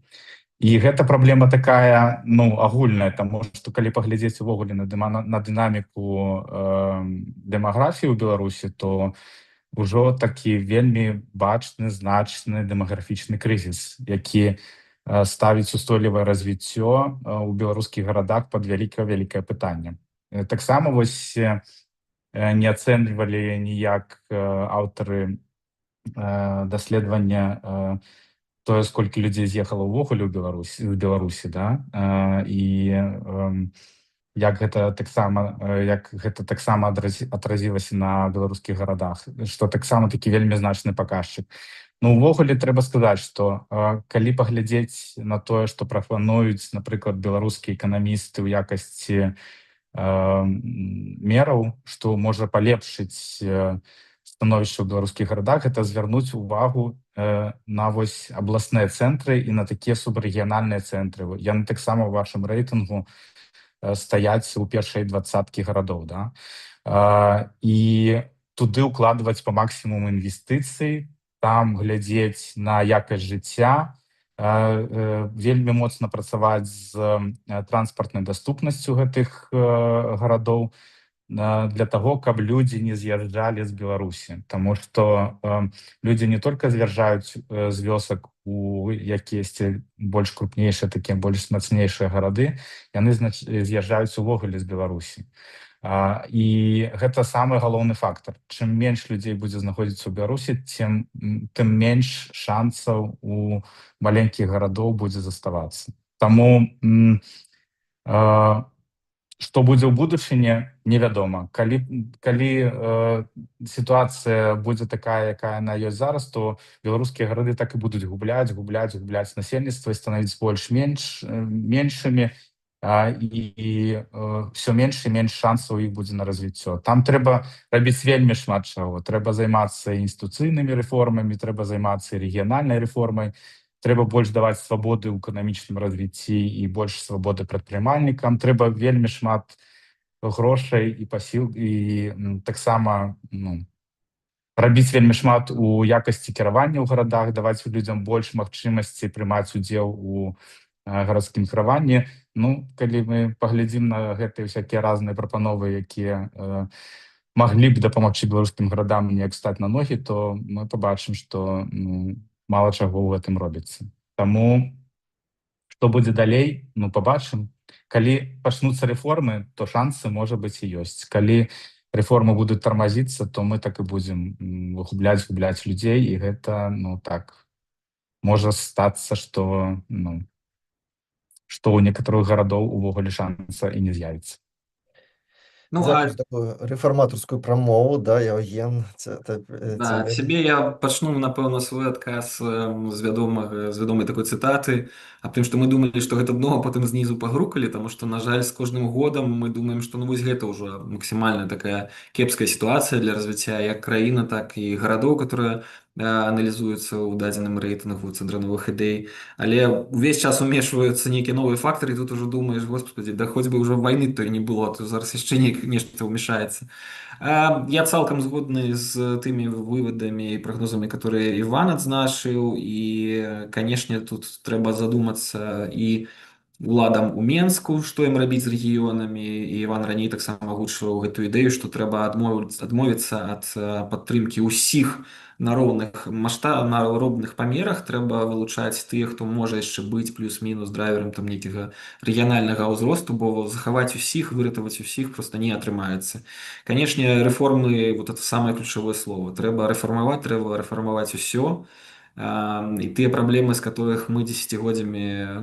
І гэта праблема такая, ну, агульная, таму што калі паглядзець увогуле на дынаміку дэмаграфіі ў Беларусі, то ўжо такі вельмі бачны, значны дэмаграфічны крызіс, які ставіць устойлівае развіццё ў беларускіх гарадах пад вялікае пытанне. Таксама вось не ацэньвалі ніяк аўтары даследавання тое, сколькі людзей з'ехала ўвогуле ў Беларусі, да? І як гэта таксама адразілася на беларускіх гарадах, што таксама такі вельмі значны паказчык. Ну, увогуле трэба сказаць, што калі паглядзець на тое, што прапануюць, напрыклад, беларускія эканамісты ў якасці мераў, што можа палепшыць становішча ў беларускіх гарадах, гэта звярнуць увагу на вось абласныя цэнтры і на такія субрэгіянальныя цэнтры. Яны таксама ў вашым рэйтынгу стаяць у першай двадцаткі гарадоў, да? І туды ўкладваць па максімуму інвестыцый, там глядзець на якасць жыцця, вельмі моцна працаваць з транспартнай даступнасцю гэтых гарадоў, для таго, каб людзі не з'язджалі з Беларусі. Таму што людзі не толькі з'язджаюць з вёсак у якіясьці больш крупнейшыя, такія больш мацнейшыя гарады, яны з'язджаюць увогуле з Беларусі. І гэта самы галоўны фактар. Чым менш людзей будзе знаходзіцца ў Беларусі, тым менш шансаў у маленькіх гарадоў будзе заставацца. Таму што будзе ў будучыні, невядома. Калі сітуацыя будзе такая, якая яна ёсць зараз, то беларускія гарады так і будуць губляць насельніцтва і становіць меншымі, і ўсё менш і менш шансаў у іх будзе на развіццё. Там трэба рабіць вельмі шмат чаго. Трэба займацца інстытуцыйнымі рэформамі, трэба займацца рэгіянальнай рэформай, трэба больш даваць свабоды ў эканамічным развіцці і больш свабоды прадпрымальнікам. Трэба вельмі шмат грошай і пасіл, і таксама рабіць вельмі шмат у якасці кіравання ў гарадах, даваць людзям больш магчымасці прымаць удзел у гарадскім кіраванні. Ну, калі мы паглядзім на гэтыя всякія разныя прапановы, якія маглі б дапамагчы беларускім гарадам неяк стаць на ногі, то мы пабачым, што мала чаго ў гэтым робіцца. Таму, што будзе далей, пабачым. Калі пачнуцца рэформы, то шансы, можа быць, і ёсць. Калі рэформы будуць тармазіцца, то мы так і будзем губляць людзей, і гэта, так, можа стацца, што ў некаторых гарадоў увогуле шанса і не з'явіцца.
Дзякую за такую рэфарматарскую прамову, да, Яўген.
Сябе я пачну, напэўна, свой адказ з вядомай такой цытаты, аб тым, што мы думалі, што гэта дно, а потым знізу пагрукалі, таму што, на жаль, з кожным годам мы думаем, што вось гэта ўжо максімальна такая кепская сітуацыя для развіцця як краіны, так і гарадоў, которые аналізуюцца ў дадзеным рэйтынгу Цэнтра новых ідэй. Але увесь час умешваюцца нейкія новыя фактары, і тут ужо думаеш, господи, да хоць бы ўжо вайны той не было, то зараз яшчэ нешта ўмешаецца. Я цалкам згодны з тымі вывадамі і прагнозамі, которые Іван адзначыў, і, канешне, тут трэба задумацца і уладам у Менску, што ім рабіць з рэгіёнамі, і Іван раней таксама агучваў гэтую ідэю, што трэба адмовіцца ад падтрымкі ўсіх на роўных памерах, трэба вылучаць тых, хто можа яшчэ быць плюс-мінус драйверам там нейкага рэгіянальнага ўзросту, бо захаваць усіх, выратаваць усіх проста не атрымаецца. Канешне, рэформы, вот это самае ключавое слово. Трэба рэфармаваць усё. І тыя праблемы, з которых мы дзесяцігоддзямі,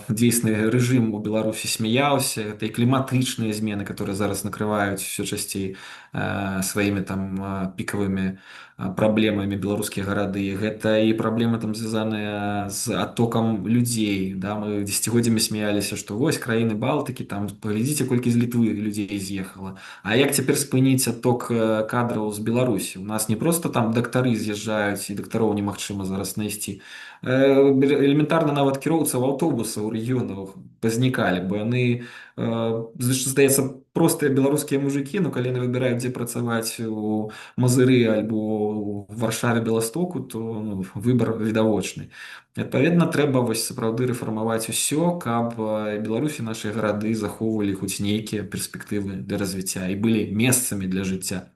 дзейсны рэжым у Беларусі смяяўся, гэта і кліматычныя змены, которые зараз накрываюць усё часцей сваімі там пікавымі праблемамі беларускія гарады. Гэта і праблемы там звязаныя з адтокам людзей. Да? Мы дзесяцігоддзямі смяяліся, што вось краіны Балтыкі, там паглядзіце, колькі з Літвы людзей з'ехала. А як цяпер спыніць адток кадраў з Беларусі? У нас не проста там дактары з'язджаюць і дактароў немагчыма зараз знайсці. Элементарна нават кіроўцаў аўтобусаў у рэгіёнах пазнікалі, бо яны, здаецца, простыя беларускія мужыкі, ну калі яны выбіраюць, дзе працаваць у Мазыры альбо ў Варшаве, Беластоку, то ну, выбар відавочны. Адпаведна, трэба вось сапраўды рэфармаваць усё, каб Беларусі нашыя гарады захоўвалі хоць нейкія перспектывы для развіцця і былі месцамі для жыцця.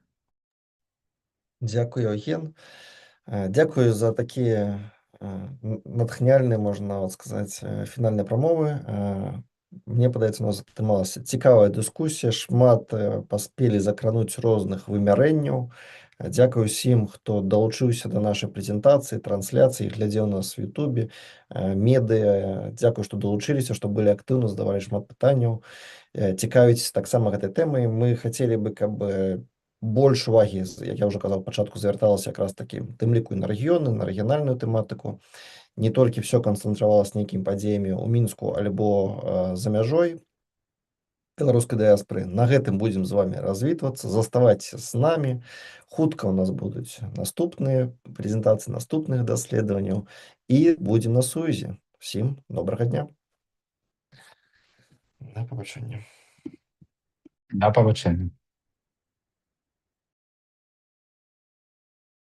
Дзякую, Евген. Дзякую за такія натхняльныя, можна нават сказаць, фінальныя прамовы. Мне падаецца, у нас атрымалася цікавая дыскусія, шмат паспелі закрануць розных вымярэнняў. Дзякую усім, хто далучыўся да нашай прэзентацыі, трансляцыі, глядзеў нас в Ютубе, медыа. Дзякую, што далучыліся, што былі актыўна, задавалі шмат пытанняў. Цікавіцеся таксама гэтай тэмай. Мы хацелі бы, каб больш увагі, як я ўжо казаў, пачатку звярталася якраз такі, тым ліку і на рэгіёны, на рэгіянальную тэматыку. Не толькі все канцэнтравалася нейкімі падзеямі ў Мінску альбо за мяжой беларускай дыяспоры. На гэтым будзем з вами развітвацца. Заставайцеся з намі. Хутка ў нас будуць наступныя прэзентацыі наступных даследаванняў і будзем на сувязі. Всім добрага дня. Да пабачэння.
Да пабачэння.